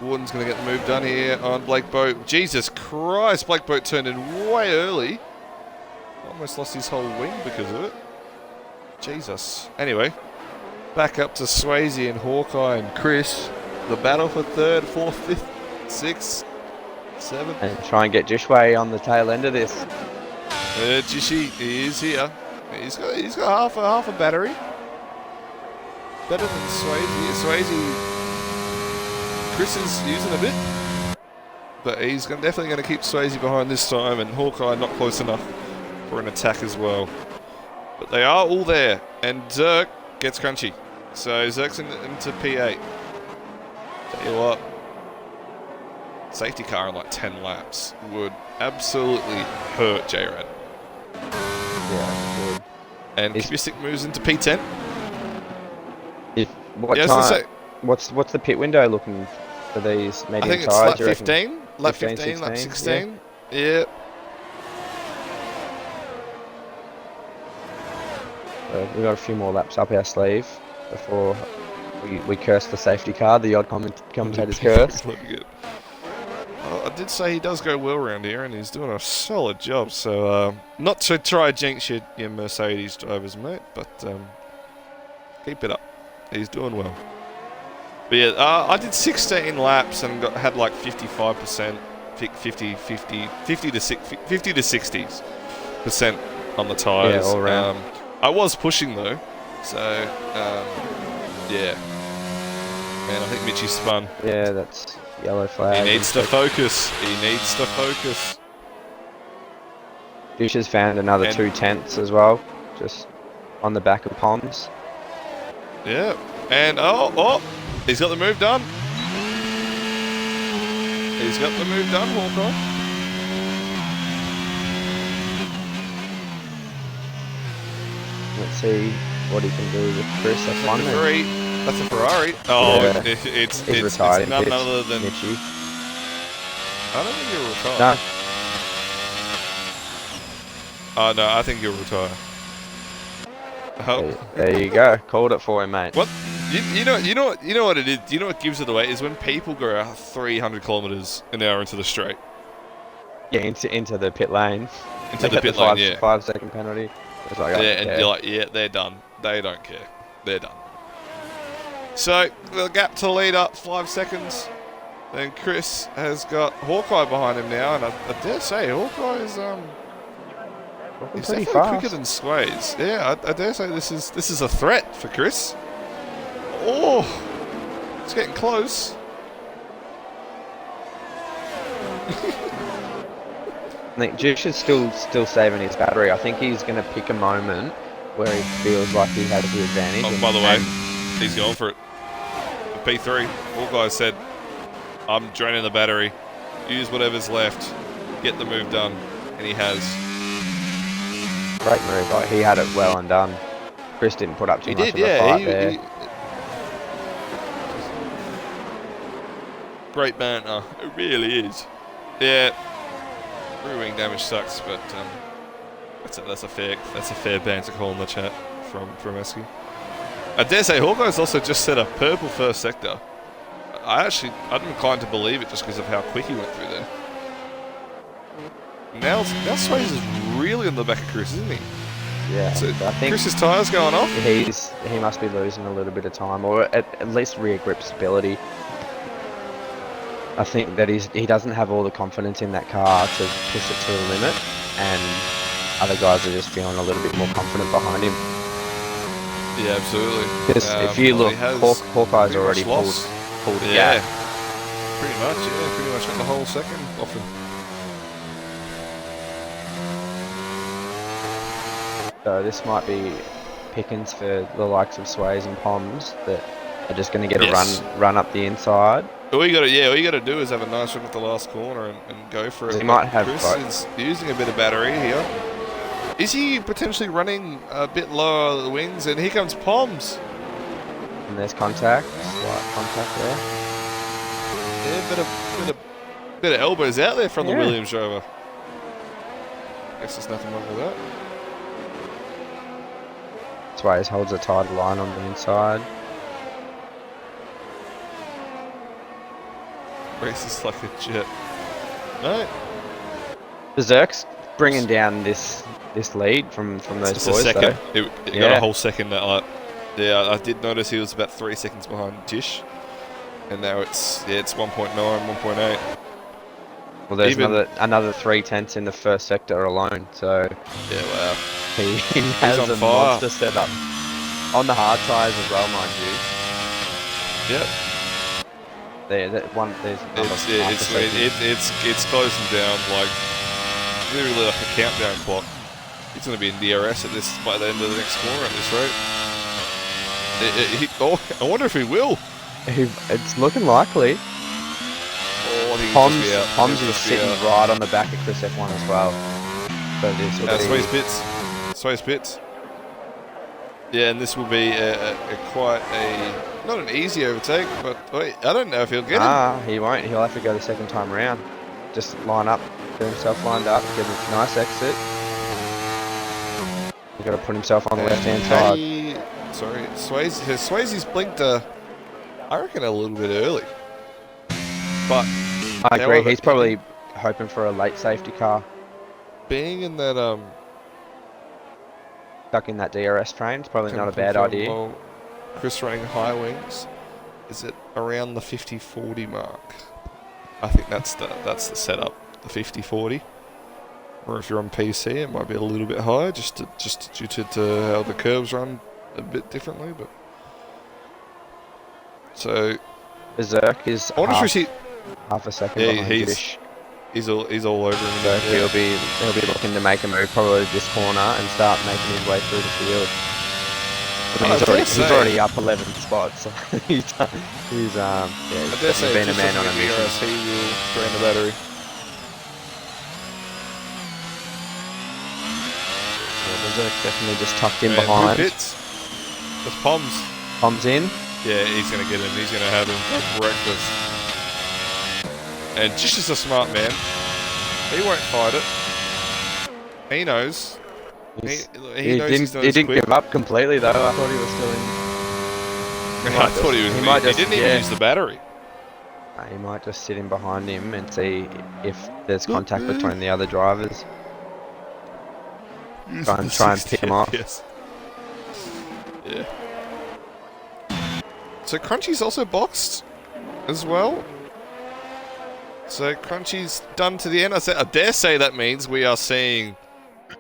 Warden's going to get the move done here on Blake Boat. Jesus Christ, Blake Boat turned in way early. Almost lost his whole wing because of it. Jesus. Anyway, back up to Swayze and Hawkeye and Chris. The battle for third, fourth, fifth, sixth, seventh. And try and get Jishway on the tail end of this. Jishy, he is here. He's got half a battery. Better than Swayze. Swayze, Chris is using a bit, but he's definitely going to keep Swayze behind this time, and Hawkeye not close enough for an attack as well. But they are all there, and Zerk gets crunchy. So Zerk's into P8. Tell you what, safety car in like 10 laps would absolutely hurt J-Rad. Yeah, good. And Kubistic moves into P10. What Yeah, time? What's the pit window looking for these medium I think it's tires? lap 15. Lap 15, lap 16. Yeah. We've got a few more laps up our sleeve before we curse the safety car, the odd commentator's curse. I did say he does go well around here, and he's doing a solid job. So, not to try jinx your Mercedes drivers, mate, but keep it up. He's doing well. But yeah, I did 16 laps and had like 55%, 50 to 60% on the tyres. Yeah, all around. I was pushing though, so yeah. Man, I think Mitchie spun. Yeah, that's yellow flag. He needs to focus. Fish has found another 2/10 as well, just on the back of Poms. Yeah, and he's got the move done. Hawkeye. Let's see what he can do with Chris. That's one. That's a Ferrari. Oh, yeah. it's retired. none other than Mitchie. I don't think you'll retire. No. Oh no, I think you'll retire. Oh. There you go. Called it for him, mate. What? You know what it is. You know what gives it away is when people go 300 kilometers an hour into the straight. Yeah, into the pit lane. Into the pit lane, yeah. 5-second penalty. It's like, yeah, and you're like, yeah, they're done. They don't care. They're done. So the gap to lead up 5 seconds. Then Chris has got Hawkeye behind him now, and I dare say Hawkeye is he's pretty definitely fast. quicker than Swayze. Yeah, I dare say this is a threat for Chris. Oh, it's getting close. I think Juice is still saving his battery. I think he's going to pick a moment where he feels like he has the advantage. Oh, by the way, he's going for it. The P3, Hawkeye said, I'm draining the battery. Use whatever's left. Get the move done. And he has. Great move. Like, he had it well undone. Chris didn't put up too much of a fight there. Great banter. It really is. Yeah. Rear wing damage sucks, but that's a fair banter call in the chat from Esky. I dare say Hawkeye's also just set a purple first sector. I'm inclined to believe it just because of how quick he went through there. Now Swayze is really on the back of Chris, isn't he? Yeah, So I think Chris's tyres going off. he must be losing a little bit of time, or at least rear grip stability. I think that he doesn't have all the confidence in that car to push it to the limit, and other guys are just feeling a little bit more confident behind him. Yeah, absolutely. Because if you well, look, he has Hawkeye's pretty already much lost. pulled the Yeah, gap. pretty much. Yeah, pretty much got the whole second off him. So this might be pickings for the likes of Sways and Poms that are just going to get Yes. a run up the inside. All you got to do is have a nice look at the last corner and go for it. He might have Chris both. is using a bit of battery here. Is he potentially running a bit lower the wings? And here comes Poms. And there's contact, slight contact there. Yeah, bit of elbows out there from the Yeah. Williams driver. Guess there's nothing wrong with that. Sways holds a tight line on the inside. Races like a jet. No, Berserk's bringing down this lead from those it's boys. a second. Though. It got Yeah. a whole second. Yeah, I did notice he was about 3 seconds behind Dish, and now it's 1.9, 1.8. Well, there's Even- another 3/10 in the first sector alone. So Yeah, wow. he has on a fire. monster setup on the hard tyres as well, mind you. Yep. There's another It's second. it's closing down like literally like a countdown clock. He's going to be in DRS at this by the end of the next corner at this rate. I wonder if he will. It's looking likely. Oh, I think he'll just be out. Poms He'll is just be sitting out. right on the back of Chris F1 as well. So this will be Sway's bits. Yeah, and this will be quite not an easy overtake, but wait, I don't know if he'll get him. He won't. He'll have to go the second time round. Just line up, get himself lined up, get a nice exit. He's got to put himself on the left-hand side. Sorry, Swayze's blinked, I reckon, a little bit early. But I agree. however, He's probably hoping for a late safety car. being in that Stuck in that DRS train. It's probably not a bad idea. Well, Chris running high wings, is it around the 50-40 mark? I think that's the setup, the 50-40. Or if you're on PC, it might be a little bit higher, just due to how the curves run a bit differently. But so Berserk is I wonder if we see half a second Yeah, behind he's- British. he's all over him. So Yeah. he'll be looking to make a move probably this corner and start making his way through the field. I mean, he's already up 11 spots. So he's I dare say been a if man on a he mission. will drain the battery. Berserk definitely just tucked in And behind. who pits? That's Poms. Comes in. Yeah, he's going to get him. He's going to have him for breakfast. And Jish is a smart man. He won't fight it. He knows. He knows he's not He as didn't quick. give up completely though. I thought he was still in. I thought he was. He might He just- didn't even yeah. use the battery. He might just sit in behind him and see if there's contact between the other drivers. Try and pick him off. Yes. Yeah. So Crunchy's also boxed as well. So Crunchy's done to the end. I dare say that means we are seeing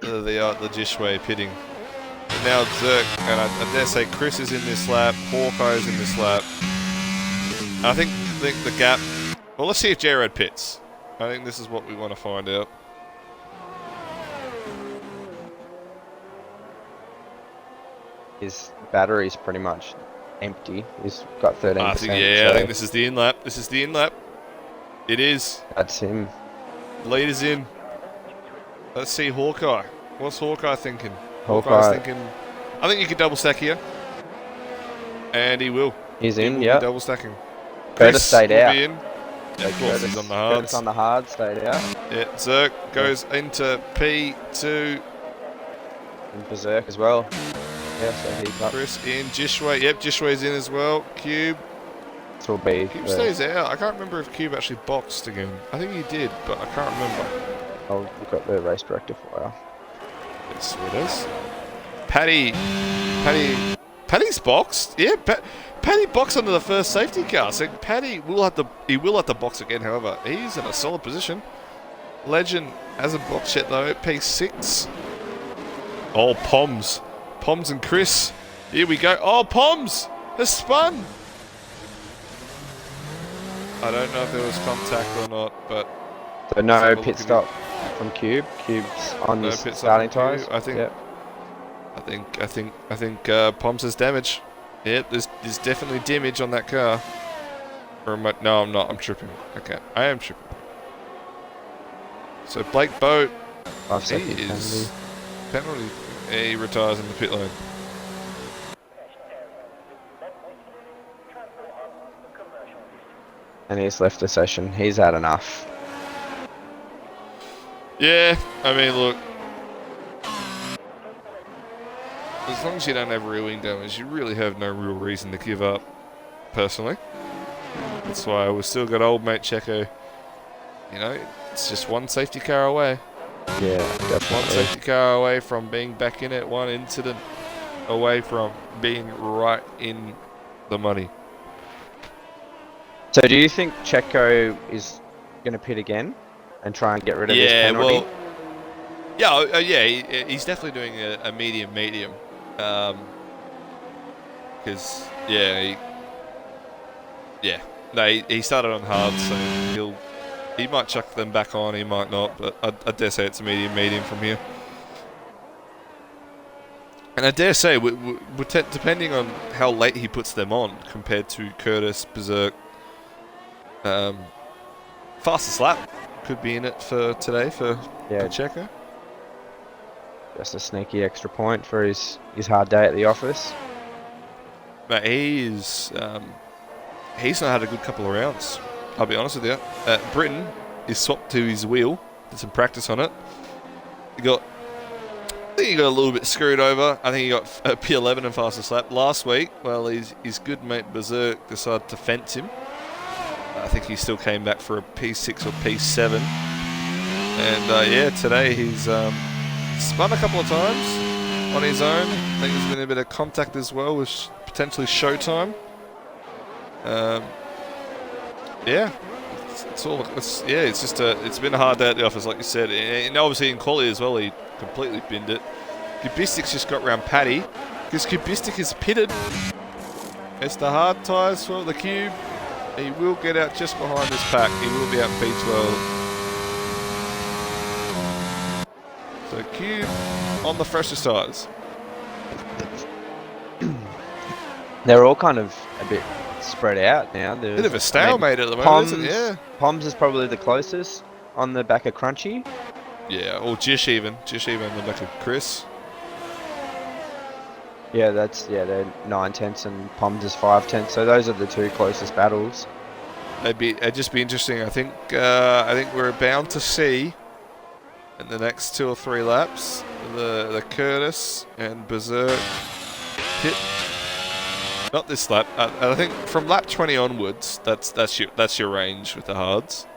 the Jishway pitting. And now Zerk, and I dare say Chris is in this lap, Hawkeye's in this lap. I think the gap. Well, let's see if Jared pits. I think this is what we want to find out. His battery's pretty much empty. He's got 13%. I think, so I think this is the in lap. This is the in lap. It is. that's him. Lead is in. Let's see Hawkeye. What's Hawkeye thinking? Hawkeye. Hawkeye's thinking, I think you could double stack here. And he will. He's He in, will be yeah. double stacking. Curtis stayed will out. be in. Yeah, of course, he's on the Curtis hards. on the hard, stayed out. Yeah, Zerk goes into P2. And Berserk as well. Yeah, so he's up. Chris in. Jishway. Yep, Jishway's in as well. Cube. This will be Cube the- stays out. I can't remember if Cube actually boxed again. I think he did, but I can't remember. I'll look at the race director for you. Yes, it is. Paddy's boxed. Yeah, Paddy boxed under the first safety car. So Paddy will have to box again. However, he's in a solid position. Legend hasn't boxed yet though. P6. Oh, Poms and Chris. Here we go. Oh, Poms has spun. I don't know if there was contact or not, but So no pit stop from Cube. Cube's on the starting tyres. I think. Yep. I think Poms has damage. Yep, there's definitely damage on that car. Or no, I'm not. I'm tripping. Okay, I am tripping. So Blake Boat, 5 he seconds is penalty. He retires in the pit lane. and he's left the session. He's had enough. Yeah, I mean, look. As long as you don't have real wing damage, you really have no real reason to give up, personally. That's why we still got old mate Checo. You know, it's just one safety car away. Yeah, One definitely. safety car away from being back in it, one incident away from being right in the money. So do you think Checo is going to pit again and try and get rid of his penalty? Well, yeah, he's definitely doing a medium. Because he started on hard, so he might chuck them back on, he might not, but I dare say it's a medium from here. And I dare say, depending on how late he puts them on compared to Curtis, Berserk, fastest lap could be in it for today for Checo. Just a sneaky extra point for his hard day at the office. But he's not had a good couple of rounds, I'll be honest with you. Britain is swapped to his wheel, did some practice on it. I think he got a little bit screwed over. I think he got P11 and fastest lap last week. Well, his good mate Berserk decided to fence him. I think he still came back for a P6 or P7. And today he's spun a couple of times on his own. I think there's been a bit of contact as well with potentially showtime. It's been a hard day at the office, like you said, and obviously in quality as well, he completely binned it. Kubistik's just got round Paddy, because Kubistik is pitted. It's the hard tyres for the Cube. He will get out just behind this pack. He will be out P12. So Cube on the freshest tyres. They're all kind of a bit spread out now. Bit of a stalemate at the moment, isn't it? Yeah. Poms is probably the closest on the back of Crunchy. Yeah, or Jish even on the back of Chris. Yeah, they're 9/10 and Poms is 5/10. So those are the two closest battles. It'd just be interesting. I think we're bound to see in the next 2 or 3 laps the Curtis and Berserk pit. Not this lap. I think from lap 20 onwards, that's your range with the hards.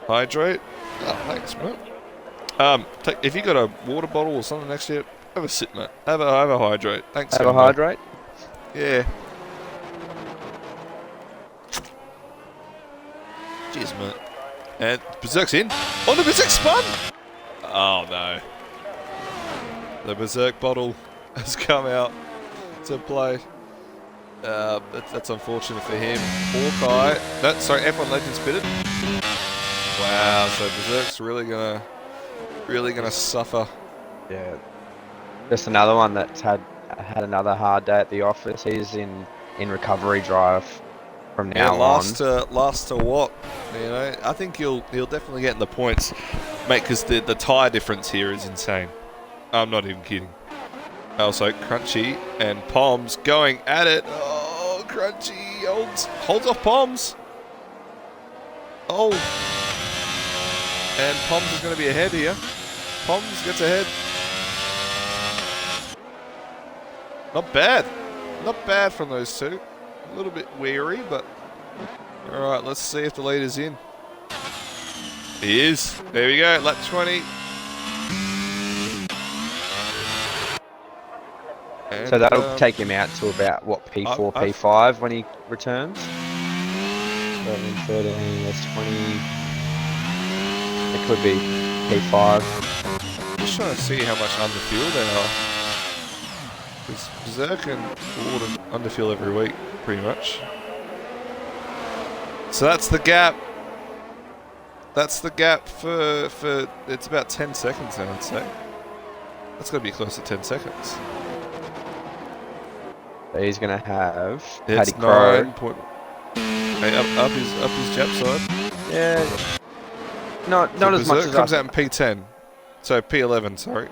Hydrate. Oh, thanks, mate. If you got a water bottle or something next to you, have a sip, mate. Have a hydrate. Thanks. Have a hydrate. Yeah. Cheers, mate. And Berserk's in. Oh, the Berserk spun! Oh, no. The Berserk bottle has come out to play. That's unfortunate for him. Hawkeye. F1 Legends pitted. Wow, so Berserk's really gonna suffer. Yeah. Just another one that's had another hard day at the office. He's in recovery drive from now on. Last to what? You know, I think he'll definitely get in the points, mate, because the tyre difference here is insane. I'm not even kidding. Also, Crunchy and Poms going at it. Oh, Crunchy holds off Poms. Oh. And Poms is going to be ahead here. Poms gets ahead. Not bad. Not bad from those two. A little bit weary, but... Alright, let's see if the leader's in. He is. There we go, lap 20. And, so that'll take him out to about, what, P4, P5 when he returns? 13, 13, that's 20. It could be P5. Just trying to see how much under fuel they are. Because Berserk and Warden underfill every week, pretty much. So that's the gap. That's the gap for it's about 10 seconds now, I'd say. That's going to be close to 10 seconds. So he's going to have It's Paddy Crow. 9 point... Hey, up his jab side. Yeah. Not as much as comes out in P10. So P11, sorry.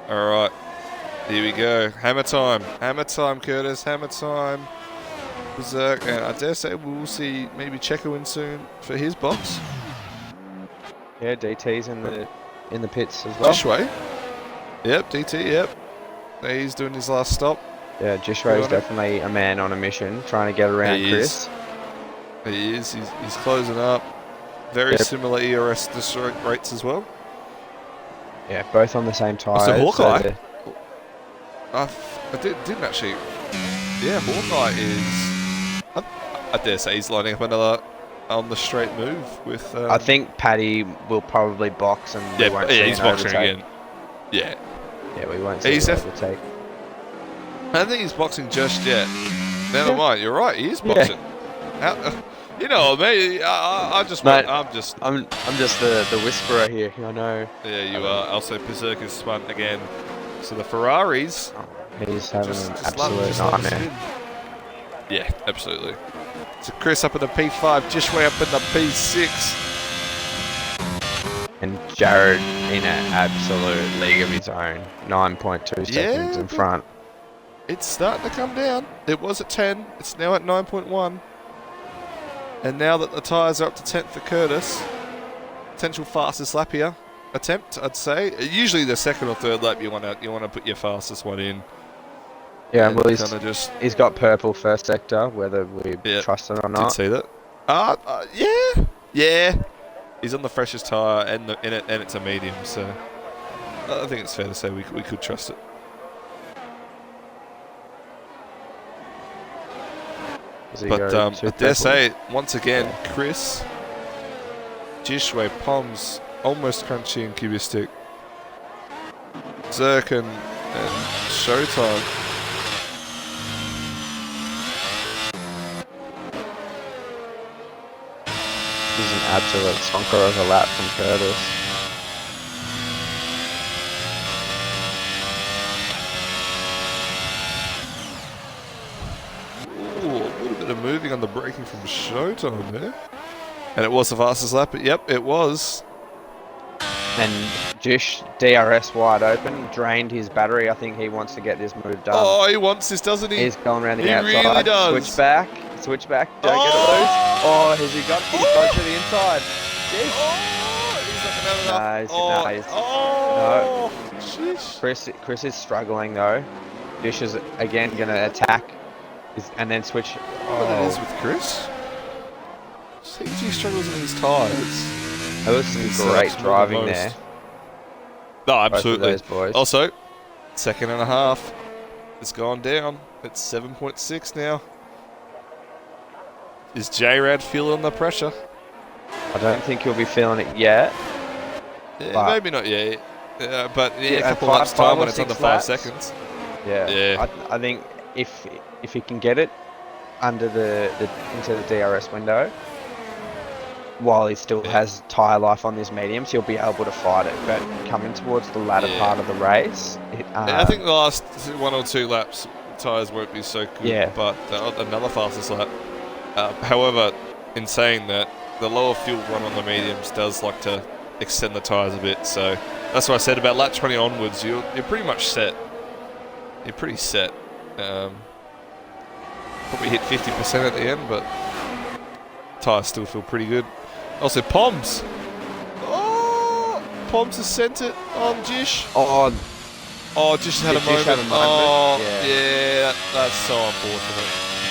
Alright. Here we go. Hammer time. Hammer time, Curtis. Hammer time. Berserk. And I dare say we'll see maybe Checo in soon for his box. Yeah, DT's in the pits as well. Jishway. Yep, DT, yep. He's doing his last stop. Yeah, Jishway is definitely a man on a mission, trying to get around Chris. He is. He's closing up. Very similar ERS destroy rates as well. Yeah, both on the same tyres. So Hawkeye. I didn't actually. Yeah, Hawkeye is. I dare say he's lining up another on the straight move with. I think Paddy will probably box and we won't see he's an boxing overtake. again. Yeah. Yeah, we won't see an overtake. I don't think he's boxing just yet. Never mind. You're right. He is boxing. You know me. I'm just the whisperer here. I know. Yeah, you are. Also, Berserk is spun again. So the Ferraris. He's having an absolute nightmare. Yeah, absolutely. So Chris up in the P5, Jishway up in the P6. And Jared in an absolute league of his own. 9.2 seconds in front. It's starting to come down. It was at 10. It's now at 9.1. And now that the tyres are up to 10th for Curtis, potential fastest lap here. Attempt, I'd say. Usually the second or third lap you want to put your fastest one in. Yeah, well he's got purple first sector, whether we trust it or not. Did see that? Yeah. He's on the freshest tyre and it's a medium, so I think it's fair to say we could trust it. But I dare say, once again, Chris, Jishway, Poms, almost crunchy and cubistic. Zerk and Showtime. This is an absolute sonker of a lap from Curtis. Of moving on the braking from Showtime there. And it was the fastest lap. Yep, it was. And Jish, DRS wide open, drained his battery. I think he wants to get this move done. Oh, he wants this, doesn't he? He's going around the outside. He really does. Switch back, don't get it loose. Oh, has he got it? He's got to the inside. No. Chris is struggling though. Jish is again going to attack. And then switch. Oh, that is with Chris. CG struggles with his tyres. That was some great driving there. No, absolutely. Both of those boys. Also, second and a half. It's gone down. It's 7.6 now. Is J-Rad feeling the pressure? I don't think he'll be feeling it yet. Yeah, maybe not yet. But a couple laps time when it's under 5 seconds. Yeah. I think if he can get it under into the DRS window, while he still has tyre life on these mediums, he'll be able to fight it. But coming towards the latter part of the race, I think the last 1 or 2 laps, tyres won't be so good. Yeah. But another fastest lap. However, in saying that, the lower fuel run on the mediums does like to extend the tyres a bit. So that's what I said about lap 20 onwards. You're pretty much set. You're pretty set. Probably hit 50% at the end, but tyres still feel pretty good. Also, Poms. Oh, Poms has sent it on Jish. Oh, Jish had a moment. Oh, yeah, that's so unfortunate.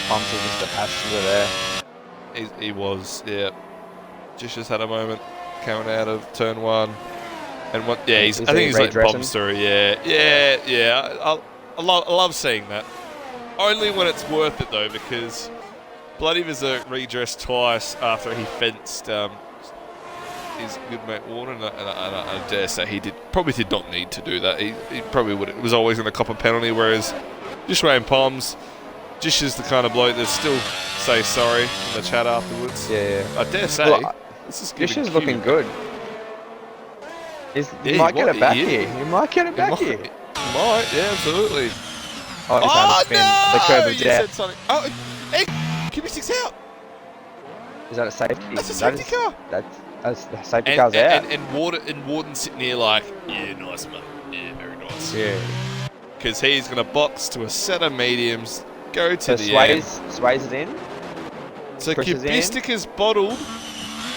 Poms is just a passenger there. He was, yeah. Jish has had a moment coming out of turn 1. And what? Yeah, I think he's letting Poms through. Yeah. I love seeing that. Only when it's worth it though, because Bloody Berserk redressed twice after he fenced his good mate Warner, and I dare say he probably did not need to do that. He probably was always going to cop a penalty, whereas Jishway and Poms, Jish is the kind of bloke that still say sorry in the chat afterwards. Yeah. I dare say. Well, this is Jish is Cube- looking good. He might get it back here. He might get it back here. He might, yeah, absolutely. Oh, he's had a spin. No! The curb of You death. said something. Oh, hey, QB6 out. Is that a safety? That's a safety car. That's the safety car's out. And Warden's sitting here like, yeah, nice, mate. Yeah, very nice. Yeah. Because he's going to box to a set of mediums, go to So the end. Sways is in. So Chris is in. Cubistic is bottled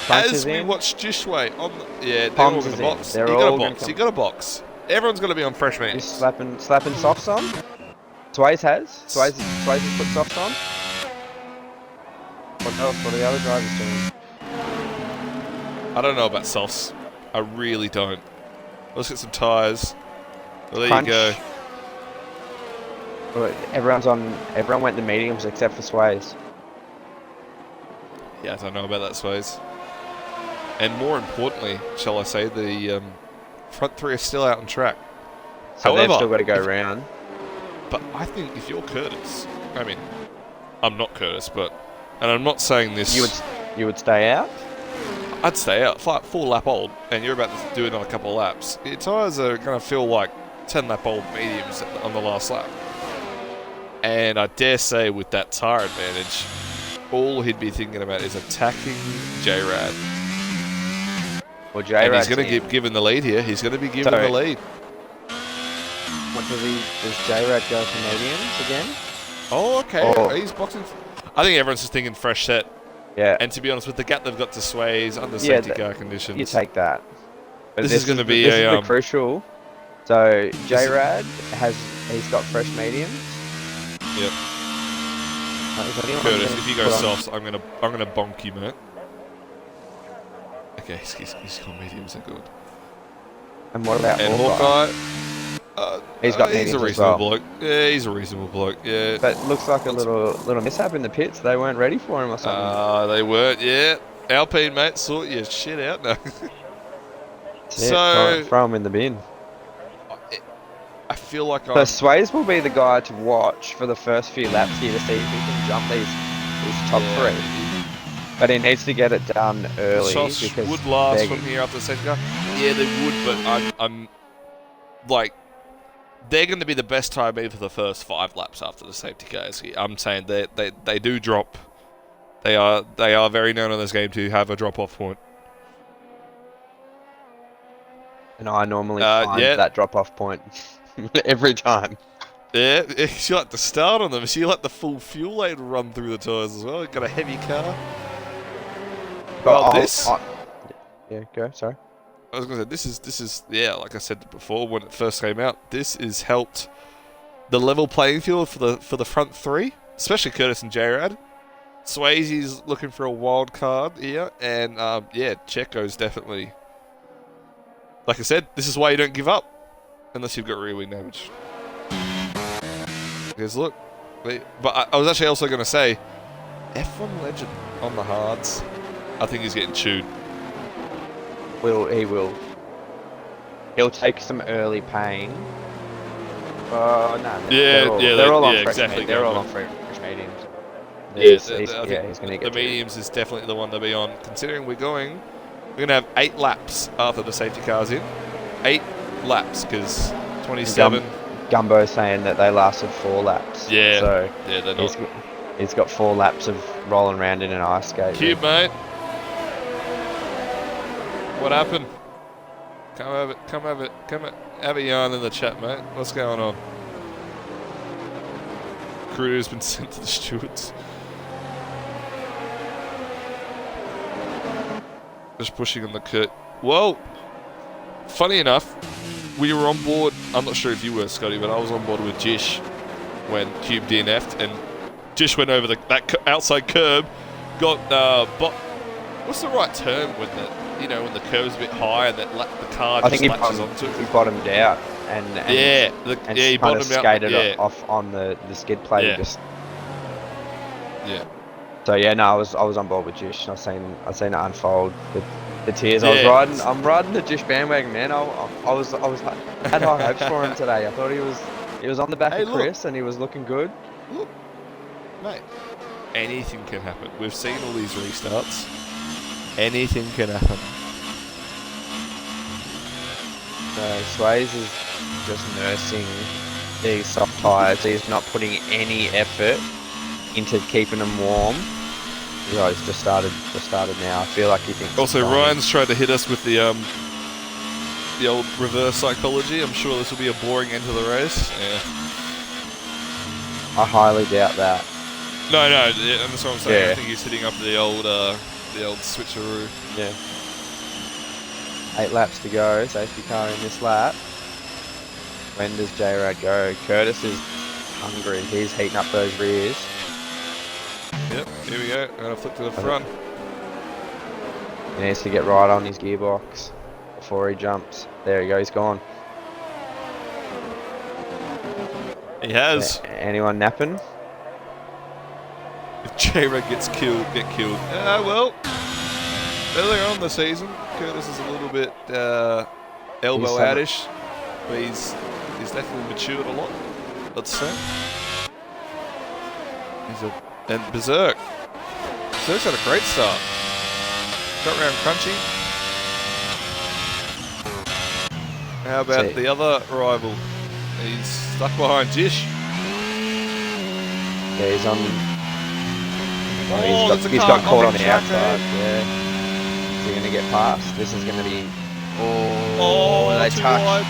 Punch as is we in. watch Jishway on the... Yeah, they're Poms all going is to in. box. They're You all got a gonna box. come- You got a box. Everyone's going to be on fresh Just mediums. slapping softs on. Sways has put softs on. What else? What are the other drivers doing? I don't know about softs. I really don't. Let's get some tyres. Well, there Crunch. you go. Well, everyone went to mediums except for Sways. Yeah, I don't know about that, Sways. And more importantly, shall I say, the front three are still out on track. So However, they've still got to go round. But I think if you're Curtis, I mean, I'm not Curtis, but, and I'm not saying this. You would stay out. I'd stay out, full lap old, and you're about to do another couple of laps. Your tyres are going to feel like 10 lap old mediums on the last lap. And I dare say with that tyre advantage, all he'd be thinking about is attacking J-Rad. Well, And J-Rad's he's going to get given the lead here. He's going to be given the lead. What does J-Rad go for mediums again? Oh, okay. Oh. He's boxing. I think everyone's just thinking fresh set. Yeah. And to be honest, with the gap they've got to Sways under safety car conditions, You take that. But This is gonna be this a, is the crucial. So J-Rad he's got fresh mediums. Yep. Curtis, if you go softs, I'm gonna bonk you, mate. Okay, he's got mediums. They're good. And what about And Hawkeye? He's got he's a mediums as reasonable well. bloke. Yeah, he's a reasonable bloke. Yeah. But looks like a little mishap in the pits. They weren't ready for him or something. They weren't. Yeah. Alpine, mate, sort your shit out now. Yeah, throw him in the bin. I feel like So Sways will be the guy to watch for the first few laps here to see if he can jump these top three. But he needs to get it done early Shots because would last from here after the safety car. Yeah, they would, but I'm like, they're going to be the best time maybe for the first 5 laps after the safety cars. I'm saying they do drop. They are very known in this game to have a drop-off point. And I normally find that drop-off point every time. Yeah, you like to start on them. So you let the full fuel load run through the tyres as well. You've got a heavy car. But Well, yeah, go. Sorry. I was going to say, this is yeah, like I said before when it first came out, this has helped the level playing field for the front three, especially Curtis and J-Rad. Swayze's looking for a wild card here, and yeah, Checo's definitely. Like I said, this is why you don't give up unless you've got rear wing damage. Because look, but I was actually also going to say, F1 legend on the hards, I think he's getting chewed. He will. He'll take some early pain. Oh no. They're all on fresh exactly. They're all on fresh mediums. He's going to get the mediums is definitely the one to be on. Considering we're going to have 8 laps after the safety car's in. 8 laps because 27. Gumbo saying that they lasted 4 laps. Yeah. So yeah, they're not. He's got 4 laps of rolling around in an ice skate. Cube, mate. What happened? Come have a yarn in the chat, mate. What's going on? Crew's been sent to the stewards. Just pushing on the curt. Well, funny enough, we were on board. I'm not sure if you were, Scotty, but I was on board with Jish when Cube DNF'd, and Jish went over that outside curb, got what's the right term when the curb's a bit high and that the car just latches onto it? He bottomed out and he kind of bottomed out. skated off on the skid plate. Yeah. So yeah, no, I was on board with Jish. I seen it unfold. But The tears. Yeah. I'm riding the Jish bandwagon, man. I had high hopes for him today. I thought he was on the back Hey, of look. Chris and he was looking good. Look, mate, anything can happen. We've seen all these restarts. Anything can happen. No, Swayze is just nursing these soft tyres. He's not putting any effort into keeping them warm. Yeah, he's just started now. I feel like he thinks. Also, Ryan's tried to hit us with the old reverse psychology. I'm sure this will be a boring end to the race. Yeah. I highly doubt that. No, and that's what I'm saying. Yeah. I think he's hitting up the old switcheroo. Yeah. 8 laps to go. Safety car in this lap. When does J-Rad go? Curtis is hungry. He's heating up those rears. Yep, here we go. Gonna flip to the front. He needs to get right on his gearbox before he jumps. There he goes. He's gone. He has. Anyone napping? If J-Rad get killed. Well, earlier on in the season, Curtis is a little bit elbow out-ish, but he's definitely matured a lot, let's say. And Berserk. Berserk's had a great start. Got around crunchy. How about the other rival? He's stuck behind Jish. Yeah, he's on. Oh, he's got caught on the outside. Yeah. Is he going to get past? This is going to be. Oh, they too touch. wide.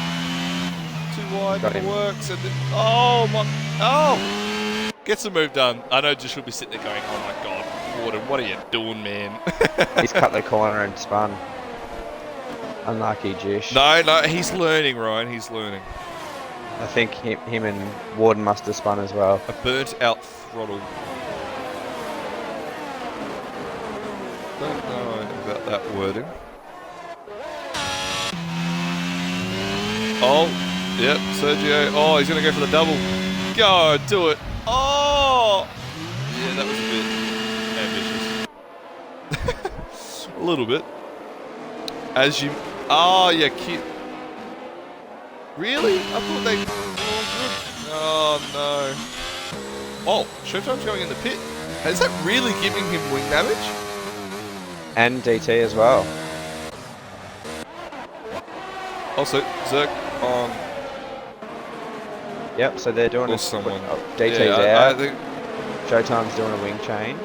Too wide. Got him. It works. And then, oh my. Oh. Gets the move done. I know Jish will be sitting there going, oh my god, Warden, what are you doing, man? He's cut the corner and spun. Unlucky Jish. No, he's learning, Ryan. He's learning. I think him and Warden must have spun as well. A burnt out throttle. Don't know about that wording. Oh, yep, Sergio. Oh, he's going to go for the double. Go, do it. Oh! Yeah, that was a bit ambitious. A little bit. As you... Oh, yeah, cute. Really? I thought they... Oh, good. Oh, no. Oh, Showtime's going in the pit. Is that really giving him wing damage? And DT as well. Also, Zerk on... Yep, so they're doing someone. DT's yeah, out. I think... Showtime's doing a wing change.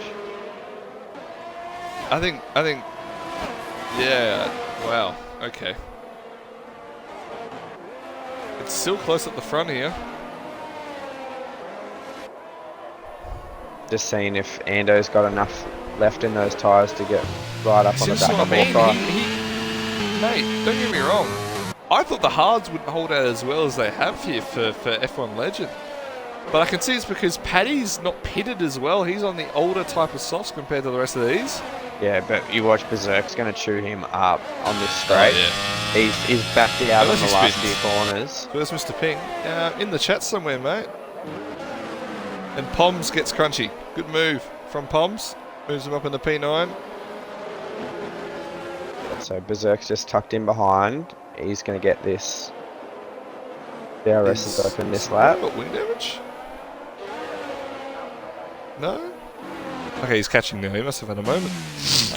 I think... Yeah, wow, okay. It's still close at the front here. Just seeing if Ando's got enough left in those tyres to get right up on the back of the car. Mate, don't get me wrong. I thought the hards wouldn't hold out as well as they have here for F1 Legend. But I can see it's because Paddy's not pitted as well. He's on the older type of softs compared to the rest of these. Yeah, but you watch Berserk's going to chew him up on this straight. Oh, yeah. He's backed out on Unless the he last spins. few corners. Where's Mr. Ping? In the chat somewhere, mate. And Poms gets crunchy. Good move from Poms. Moves him up in the P9. So Berserk's just tucked in behind. He's going to get this. DRS is open this lap. Got wing damage? No? Okay, he's catching now. He must have had a moment.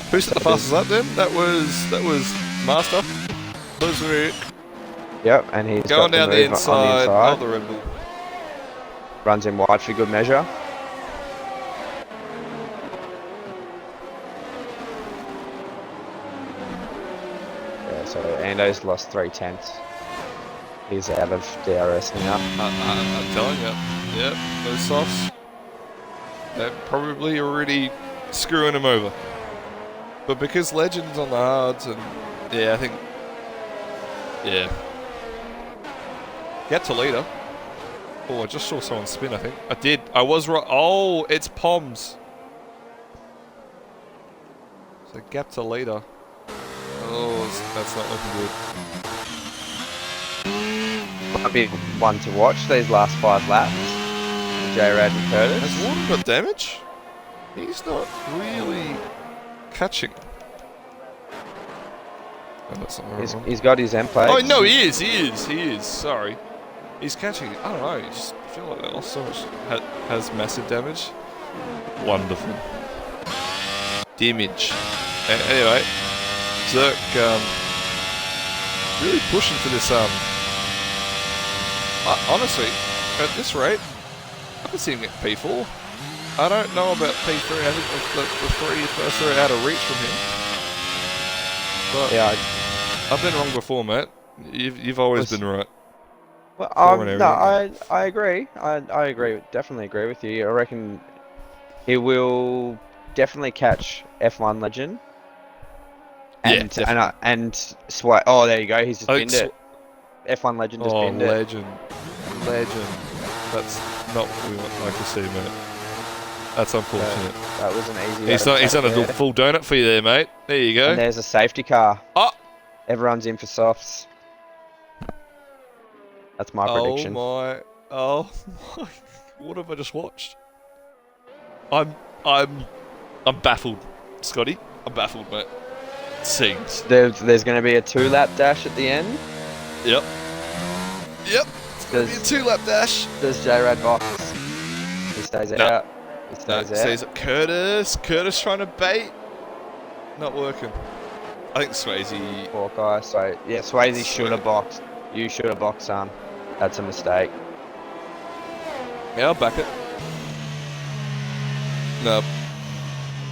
Who's the fastest lap then? That was Master. Berserk. Yep, and he's Going got down the move inside. on Oh, the Red Bull. Runs in wide for good measure. Yeah, so Ando's lost 3/10. He's out of DRS now. I'm telling you. Yep, those softs. They're probably already screwing him over. But because Legend's on the hards and... Yeah, I think... Yeah. Get to leader. Oh, I just saw someone spin, I think. I did. I was right. Oh, it's Poms. So gap to leader. Oh, that's not looking good. Might be one to watch these last 5 laps. J-Rad and Curtis. Has Warden got damage? He's not really catching. Oh, that's not the right one. He's got his end plate. Oh no, he is. Sorry, he's catching. I don't know. I just feel like they lost so much. Has massive damage. Wonderful damage. Anyway, Zerk really pushing for this. Honestly, at this rate, I can see him get P4. I don't know about P3. I think the first three are out of reach from him. But Yeah. I've been wrong before, mate. You've always been right. Well, and no, everything. I agree. I agree. Definitely agree with you. I reckon he will definitely catch F1 Legend. And Sway. Oh, there you go. He's just I think pinned it. F1 Legend just pinned it. Legend. That's not what we like to see, mate. That's unfortunate. That was an easy. He's done a full donut for you there, mate. There you go. And there's a safety car. Oh. Everyone's in for softs. That's my prediction. Oh my! What have I just watched? I'm baffled, Scotty. I'm baffled, mate. Seems. There's going to be a 2-lap dash at the end. Yep. It's going to be a 2-lap dash. Does J-Rad box? He stays out. He stays out. Curtis trying to bait. Not working. I think Swayze. Hawkeye. So yeah, Swayze should have boxed. You should have boxed, son. That's a mistake. Yeah, I'll back it. No.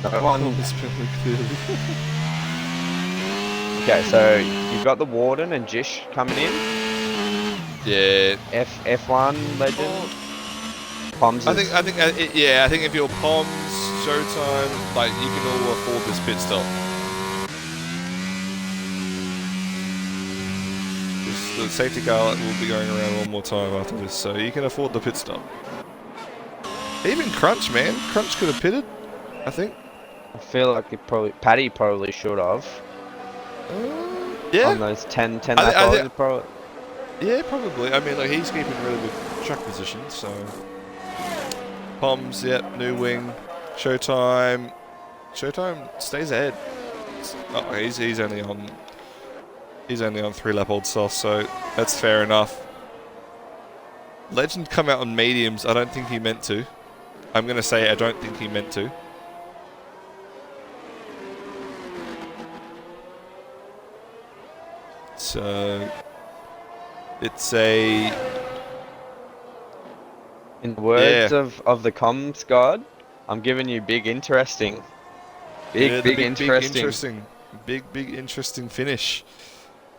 No one. Okay, so you've got the Warden and Jish coming in. Yeah. F1 Legend. Poms. I think if you're Poms, Showtime, like you can all afford this pit stop. The safety car will be going around one more time after this, so you can afford the pit stop. Even Crunch, man. Crunch could have pitted, I think. I feel like Paddy probably should have. Yeah. On those 10 lap hours, probably. Yeah, probably. I mean, like, he's keeping really good track position, so. Poms, yep, new wing. Showtime. Showtime stays ahead. Oh, he's only on 3-lap old sauce, so that's fair enough. Legend come out on mediums. I don't think he meant to. I'm going to say I don't think he meant to. So it's a. In the words of the comms god, I'm giving you big interesting. Big interesting. Big interesting finish.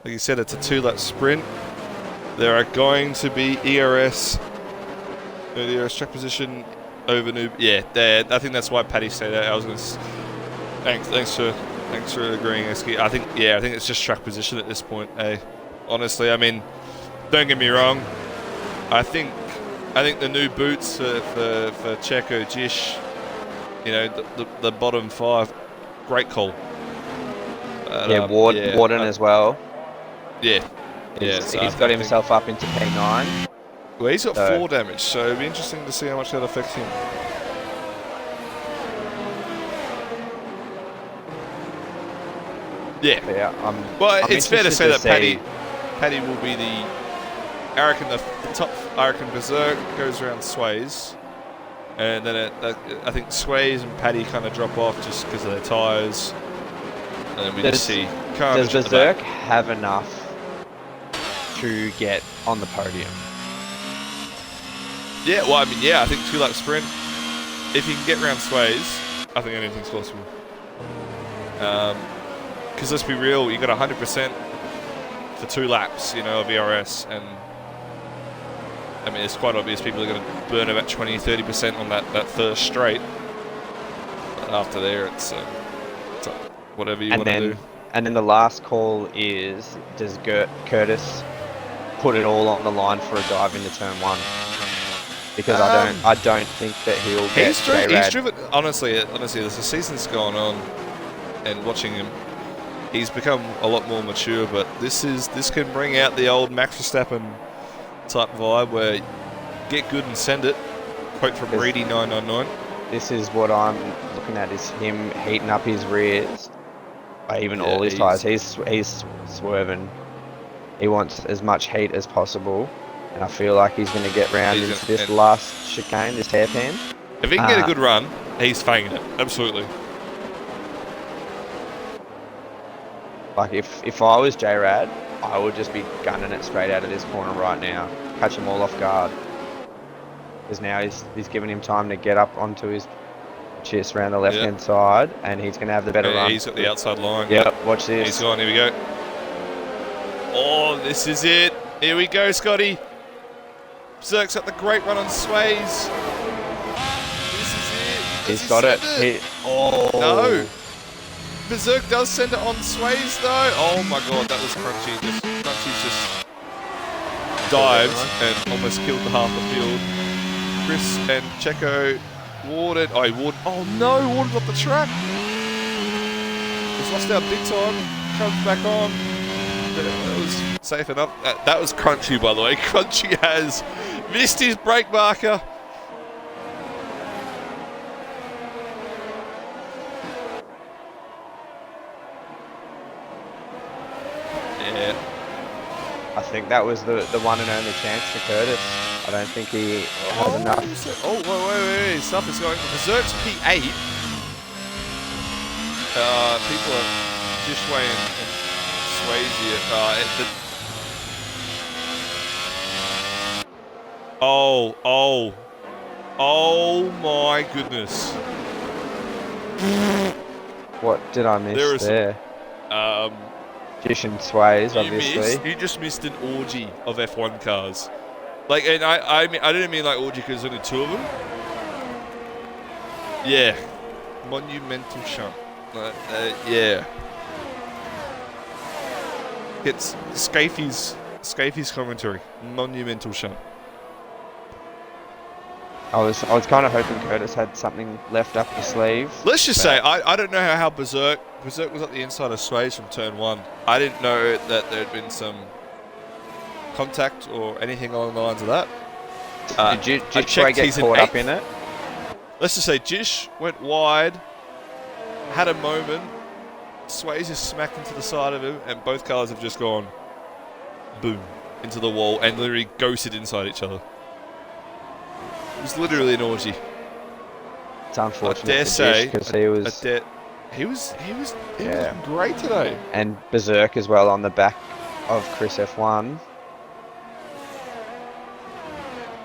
Like you said, it's a 2-lap sprint. There are going to be ERS track position over noob. Yeah, there. I think that's why Paddy said that. I was going to. Thanks for agreeing, Eski. I think it's just track position at this point. Honestly, I mean, don't get me wrong. I think the new boots for Checo, Jish, you know, the bottom 5, great call. But, Warden as well. Yeah. He's got himself up into P9. Well, he's got 4 damage, so it'll be interesting to see how much that affects him. Yeah. Well, it's fair to say that Paddy will be the. I reckon the top. I reckon Berserk goes around Sways, and then I think Sways and Paddy kind of drop off just because of their tyres, and then we just see. Does Berserk have enough to get on the podium? Yeah, well, I mean, I think 2-lap sprint. If you can get around Sways, I think anything's possible. Because let's be real, you got 100% for 2 laps, you know, of ERS, and I mean, it's quite obvious people are going to burn about 20-30% on that first straight. But after there, it's whatever you want to do. And then the last call is, does Curtis put it all on the line for a dive into turn 1? Because I don't think that he'll get he's driven. Honestly, as the season's gone on, and watching him, he's become a lot more mature. But this can bring out the old Max Verstappen type vibe where get good and send it. Quote from Reedy 999. This is what I'm looking at: is him heating up his rears Even Yeah, all his tyres. He's swerving. He wants as much heat as possible, and I feel like he's going to get round into this last chicane, this hairpin. If he can get a good run, he's fanging it. Absolutely. Like if I was J-Rad, I would just be gunning it straight out of this corner right now, catch him all off guard. Because now he's giving him time to get up onto his chest around the left-hand side, and he's going to have the better run. He's got the outside line. Yep, watch this. He's gone, here we go. Oh, this is it. Here we go, Scotty. Berserk's got the great run on Sways. This is it. He's got it. No. Berserk does send it on Sways, though. Oh my god, that was crunchy. Crunchy's just dived and almost killed the half the field. Chris and Checo Warden. Oh, Warden. Oh no, Warden's off the track. He's lost out big time. Comes back on. That was safe enough. That was Crunchy, by the way. Crunchy has missed his brake marker. Yeah. I think that was the one and only chance for Curtis. I don't think he has enough. Oh, wait. Stuff is going. Berserk's P8. People are Dishway and Swayze. Oh my goodness. What did I miss there? Jish and Sways, obviously. You just missed an orgy of F1 cars. Like, and I mean, I didn't mean like orgy because there's only two of them. Yeah. Monumental shunt. Yeah. It's Scafey's commentary. Monumental shunt. I was kind of hoping Curtis had something left up his sleeve. Let's just say I don't know how Berserk was at the inside of Sways from turn 1. I didn't know that there had been some contact or anything along the lines of that. Did Jish get caught up in it? Let's just say Jish went wide, had a moment, Sways is smacked into the side of him, and both cars have just gone boom into the wall and literally ghosted inside each other. It was literally an orgy. It's unfortunate for Jish because he was great today. And Berserk as well on the back of Chris F1.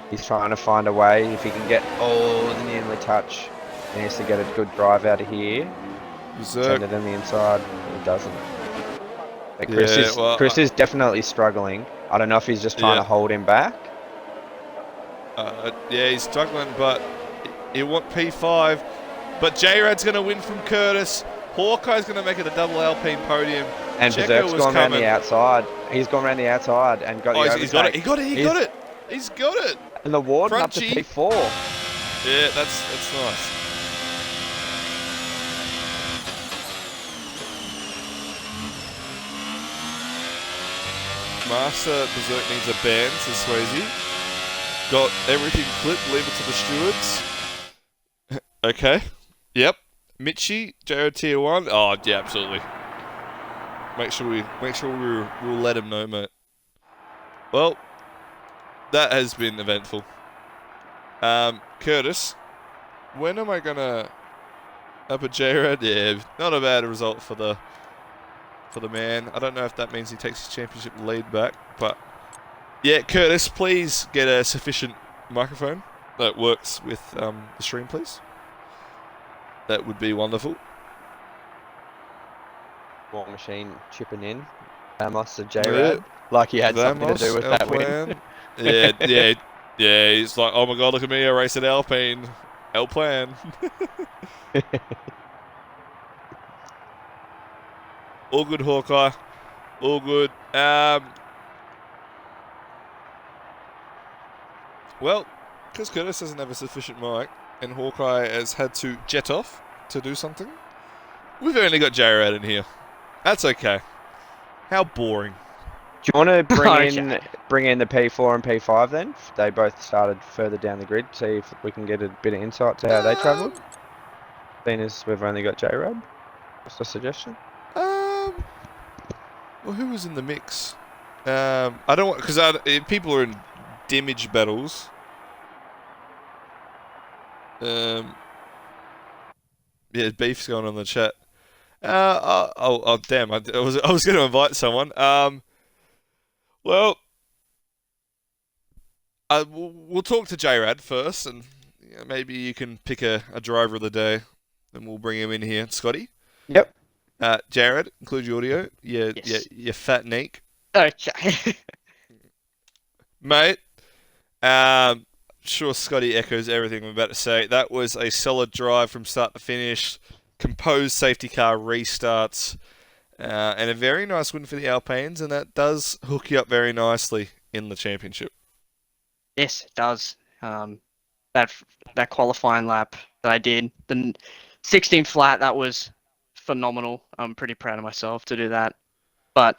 He's trying to find a way. If he can get the nearly touch, he needs to get a good drive out of here. Send it in the inside. He doesn't. But Chris is definitely struggling. I don't know if he's just trying to hold him back. Yeah, he's struggling, but he'll want P5. But J-Rad's going to win from Curtis. Hawkeye's going to make it a double Alpine podium. And Berserk's gone around the outside. He's gone around the outside and got the overtake. He's got it. He's got it. And the Warden up to P4. Yeah, that's nice. Master Berserk needs a band, says Swayze. Got everything clipped, leave it to the stewards. Okay. Yep. Mitchie, Jared Tier 1. Oh, yeah, absolutely. Make sure we'll let him know, mate. Well, that has been eventful. Curtis, when am I gonna up a J-Rad? Yeah, not a bad result for the man. I don't know if that means he takes his championship lead back, but yeah, Curtis, please get a sufficient microphone that works with the stream, please. That would be wonderful. War Machine chipping in. Vamos to J-Rad. Like he had something to do with that win. Yeah, he's like, oh my god, look at me, I race at Alpine. El Plan. All good, Hawkeye. All good. Well, because Curtis doesn't have a sufficient mic, and Hawkeye has had to jet off to do something, we've only got J-Rad in here. That's okay. How boring. Do you want to bring in the P4 and P5 then? They both started further down the grid. See if we can get a bit of insight to how they travelled. Being as we've only got J-Rad. Just a suggestion. Well, who was in the mix? I don't want because people are in damage battles. Yeah, beef's going on in the chat. Damn! I was going to invite someone. Well, we'll talk to J-Rad first, and maybe you can pick a driver of the day, and we'll bring him in here. Scotty? Yep. Jared, include your audio. Yes. You fat neek. Okay. Mate, sure Scotty echoes everything I'm about to say. That was a solid drive from start to finish. Composed safety car restarts. And a very nice win for the Alpines, and that does hook you up very nicely in the championship. Yes, it does. That qualifying lap that I did, the 16 flat, that was phenomenal. I'm pretty proud of myself to do that. But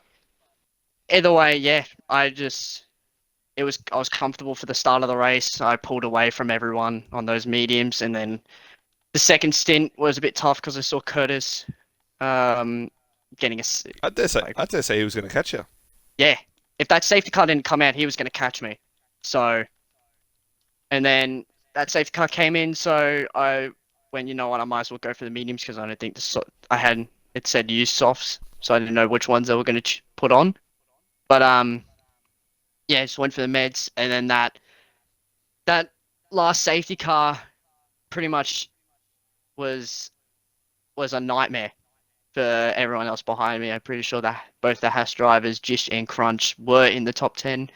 either way, yeah, I was comfortable for the start of the race. I pulled away from everyone on those mediums, and then the second stint was a bit tough because I saw Curtis getting a. I dare say he was going to catch you. Yeah, if that safety car didn't come out, he was going to catch me. So, and then that safety car came in, so I went, you know what, I might as well go for the mediums because I don't think it said use softs, so I didn't know which ones they were going to put on. But yeah, just went for the meds, and then that last safety car pretty much was a nightmare for everyone else behind me. I'm pretty sure that both the Haas drivers, Jish and Crunch, were in the top 10.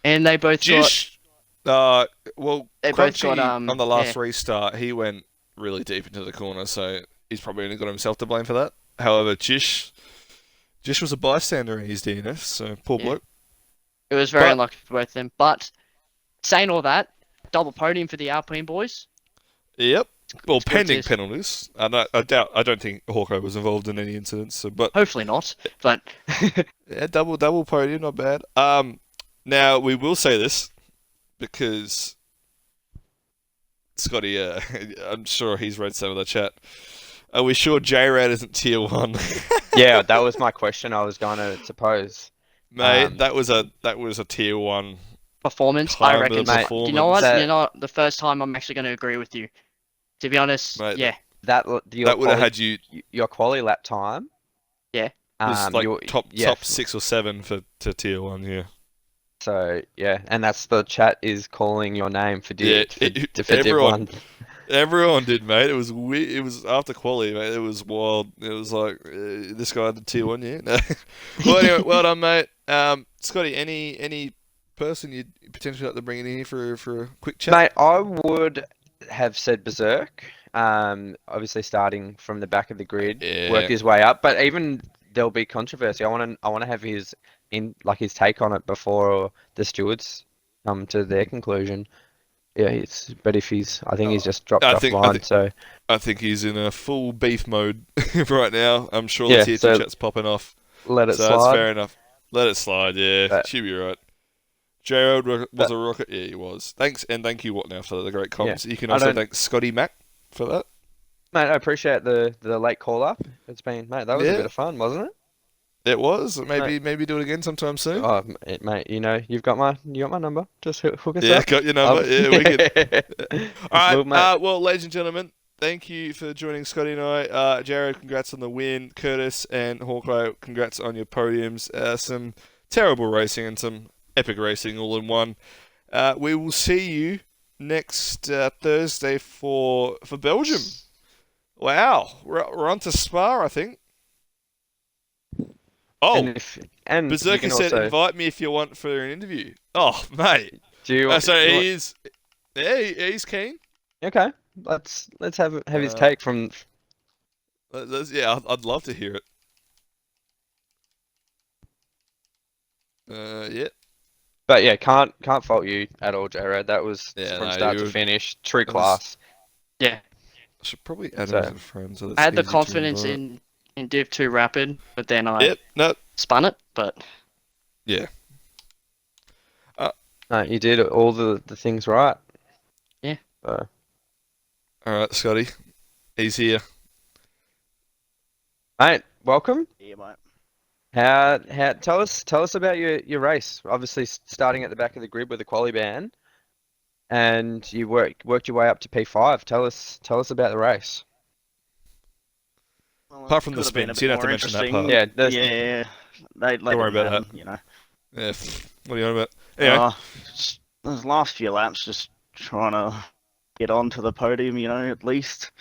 And they both Jish, got... they both got, on the last restart, he went really deep into the corner, so he's probably only got himself to blame for that. However, Jish was a bystander in his DNF, so poor bloke. It was very unlucky for both of them. But saying all that, double podium for the Alpine boys. Yep. Well, pending penalties. I don't think Hawkeye was involved in any incidents. So, but hopefully not. But yeah, double podium, not bad. Now we will say this because Scotty, I'm sure he's read some of the chat. Are we sure J-Rad isn't tier 1? Yeah, that was my question. I was going to suppose. Mate, that was a tier 1 performance. I reckon. Mate, you know what? You know, the first time I'm actually going to agree with you. To be honest, mate, yeah. That would have had you your quali lap time. Yeah. Was like top 6 or 7 to tier 1. Yeah. So yeah, and that's the chat is calling your name for div everyone. 1. Everyone did, mate. It was weird. It was after quali, mate. It was wild. It was like this guy had the tier 1, yeah. No. Well, anyway, well done, mate. Scotty, any person you'd potentially like to bring in here for a quick chat? Mate, I would have said Berserk. Obviously starting from the back of the grid, worked his way up. But even there'll be controversy. I want to have his take on it before the stewards come to their conclusion. Yeah, I think he's just dropped offline. So I think he's in a full beef mode right now. I'm sure the tier 2 chat's popping off. Let it slide. That's fair enough. Let it slide. Yeah, should be right. J-Rod was a rocket. Yeah, he was. Thanks, and thank you, What Now, for the great comments. Yeah. You can also thank Scotty Mac for that. Mate, I appreciate the late call up. It's been, mate, that was a bit of fun, wasn't it? It was. Maybe do it again sometime soon. Oh, mate, you know, you've got my number. Just hook us up. Yeah, got your number. Yeah, we could. All right. Well, ladies and gentlemen, thank you for joining Scotty and I. Jared, congrats on the win. Curtis and Hawkeye, congrats on your podiums. Some terrible racing and some epic racing all in one. We will see you next Thursday for Belgium. Wow, we're on to Spa, I think. Oh, and Berserker said, "Invite me if you want for an interview." Oh, mate. Do you? So he's keen. Okay, let's have his take from. Yeah, I'd love to hear it. Yeah. But yeah, can't fault you at all, J-Rad. That was from start to finish, true class. Yeah. I should probably add him as a friend. So I had the confidence in Div 2 Rapid, but then I spun it, but... Yeah. No, you did all the things right. Yeah. Alright, Scotty. He's here. Mate, welcome. Yeah, mate. Tell us about your race. Obviously, starting at the back of the grid with a quali ban, and you worked your way up to P5. Tell us about the race. Well, Apart it from the could have been a spins, bit you don't have to more mention that interesting. part. Yeah, Yeah, they Don't worry didn't about have, you know. Yeah, what are you on about? Anyway, Those last few laps, just trying to get onto the podium, you know, at least,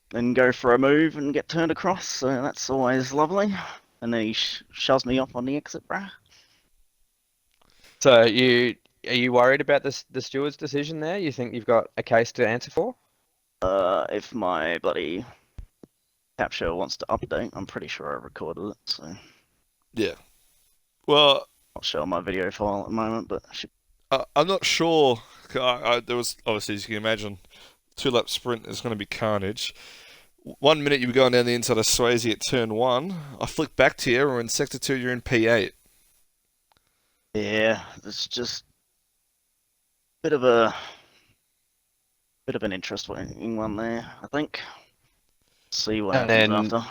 then go for a move and get turned across. So that's always lovely. And then he shoves me off on the exit, bruh. So are you worried about the steward's decision there? You think you've got a case to answer for? If my bloody capture wants to update, I'm pretty sure I recorded it, so yeah. Well, I'll show my video file at the moment, but I'm not sure. There was, obviously, as you can imagine, 2-lap sprint is going to be carnage. 1 minute you were going down the inside of Swayze at turn 1. I flicked back to you, we're in sector 2, you're in P8. yeah, it's just bit of an interesting one there, I think. See what happens after.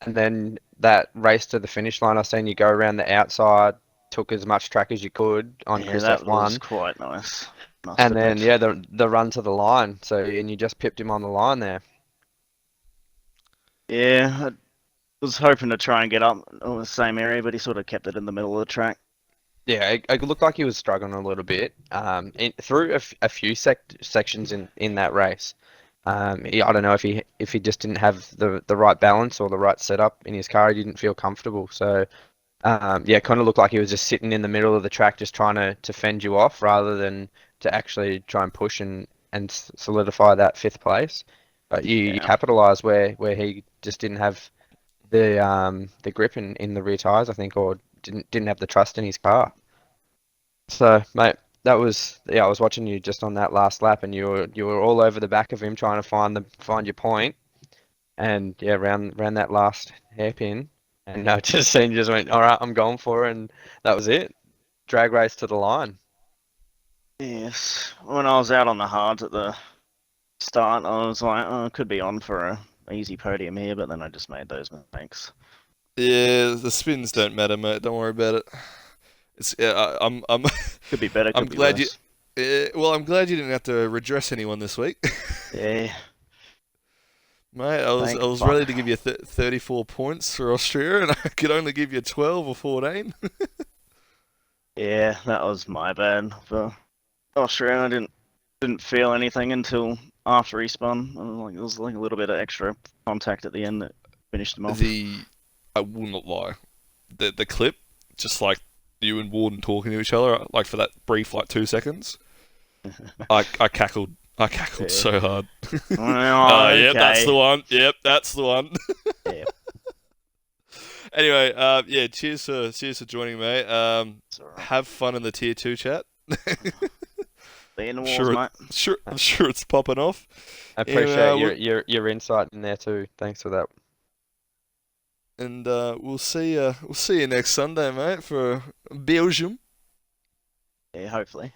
And then that race to the finish line, I've seen you go around the outside, took as much track as you could on Chris that F1. was quite nice. And then the run to the line. So and you just pipped him on the line there. Yeah, I was hoping to try and get up in the same area, but he sort of kept it in the middle of the track. Yeah, it looked like he was struggling a little bit through a few sections in that race. I don't know if he just didn't have the right balance or the right setup in his car. He didn't feel comfortable. So yeah, kind of looked like he was just sitting in the middle of the track, just trying to fend you off rather than to actually try and push and solidify that 5th place. But you capitalised where he just didn't have the grip in the rear tyres, I think, or didn't have the trust in his car. So, mate, I was watching you just on that last lap, and you were all over the back of him trying to find your point, and yeah, round that last hairpin, and just went, all right, I'm going for it, and that was it. Drag race to the line. Yes, when I was out on the hards at the start, I was like, oh, I could be on for a easy podium here, but then I just made those mistakes. Yeah, the spins don't matter, mate. Don't worry about it. It's I'm could be better. I'm glad you. Well, I'm glad you didn't have to redress anyone this week. Yeah. Mate, I was ready to give you 34 points for Austria, and I could only give you 12 or 14. Yeah, that was my bad for Austria. I didn't feel anything until after he spun. It was like a little bit of extra contact at the end that finished him off. I will not lie, the clip, just like you and Warden talking to each other, like for that brief 2 seconds, I cackled. I cackled so hard. Okay. Yep, that's the one. Yep, that's the one. Yeah. Anyway, yeah, cheers for joining, mate. Have fun in the tier 2 chat. Be in the walls, mate. I'm sure it's popping off. I appreciate your insight in there too. Thanks for that. And we'll see you next Sunday, mate, for Belgium. Yeah, hopefully.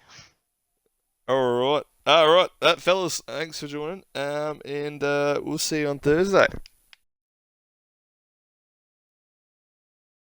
All right, fellas. Thanks for joining. And we'll see you on Thursday.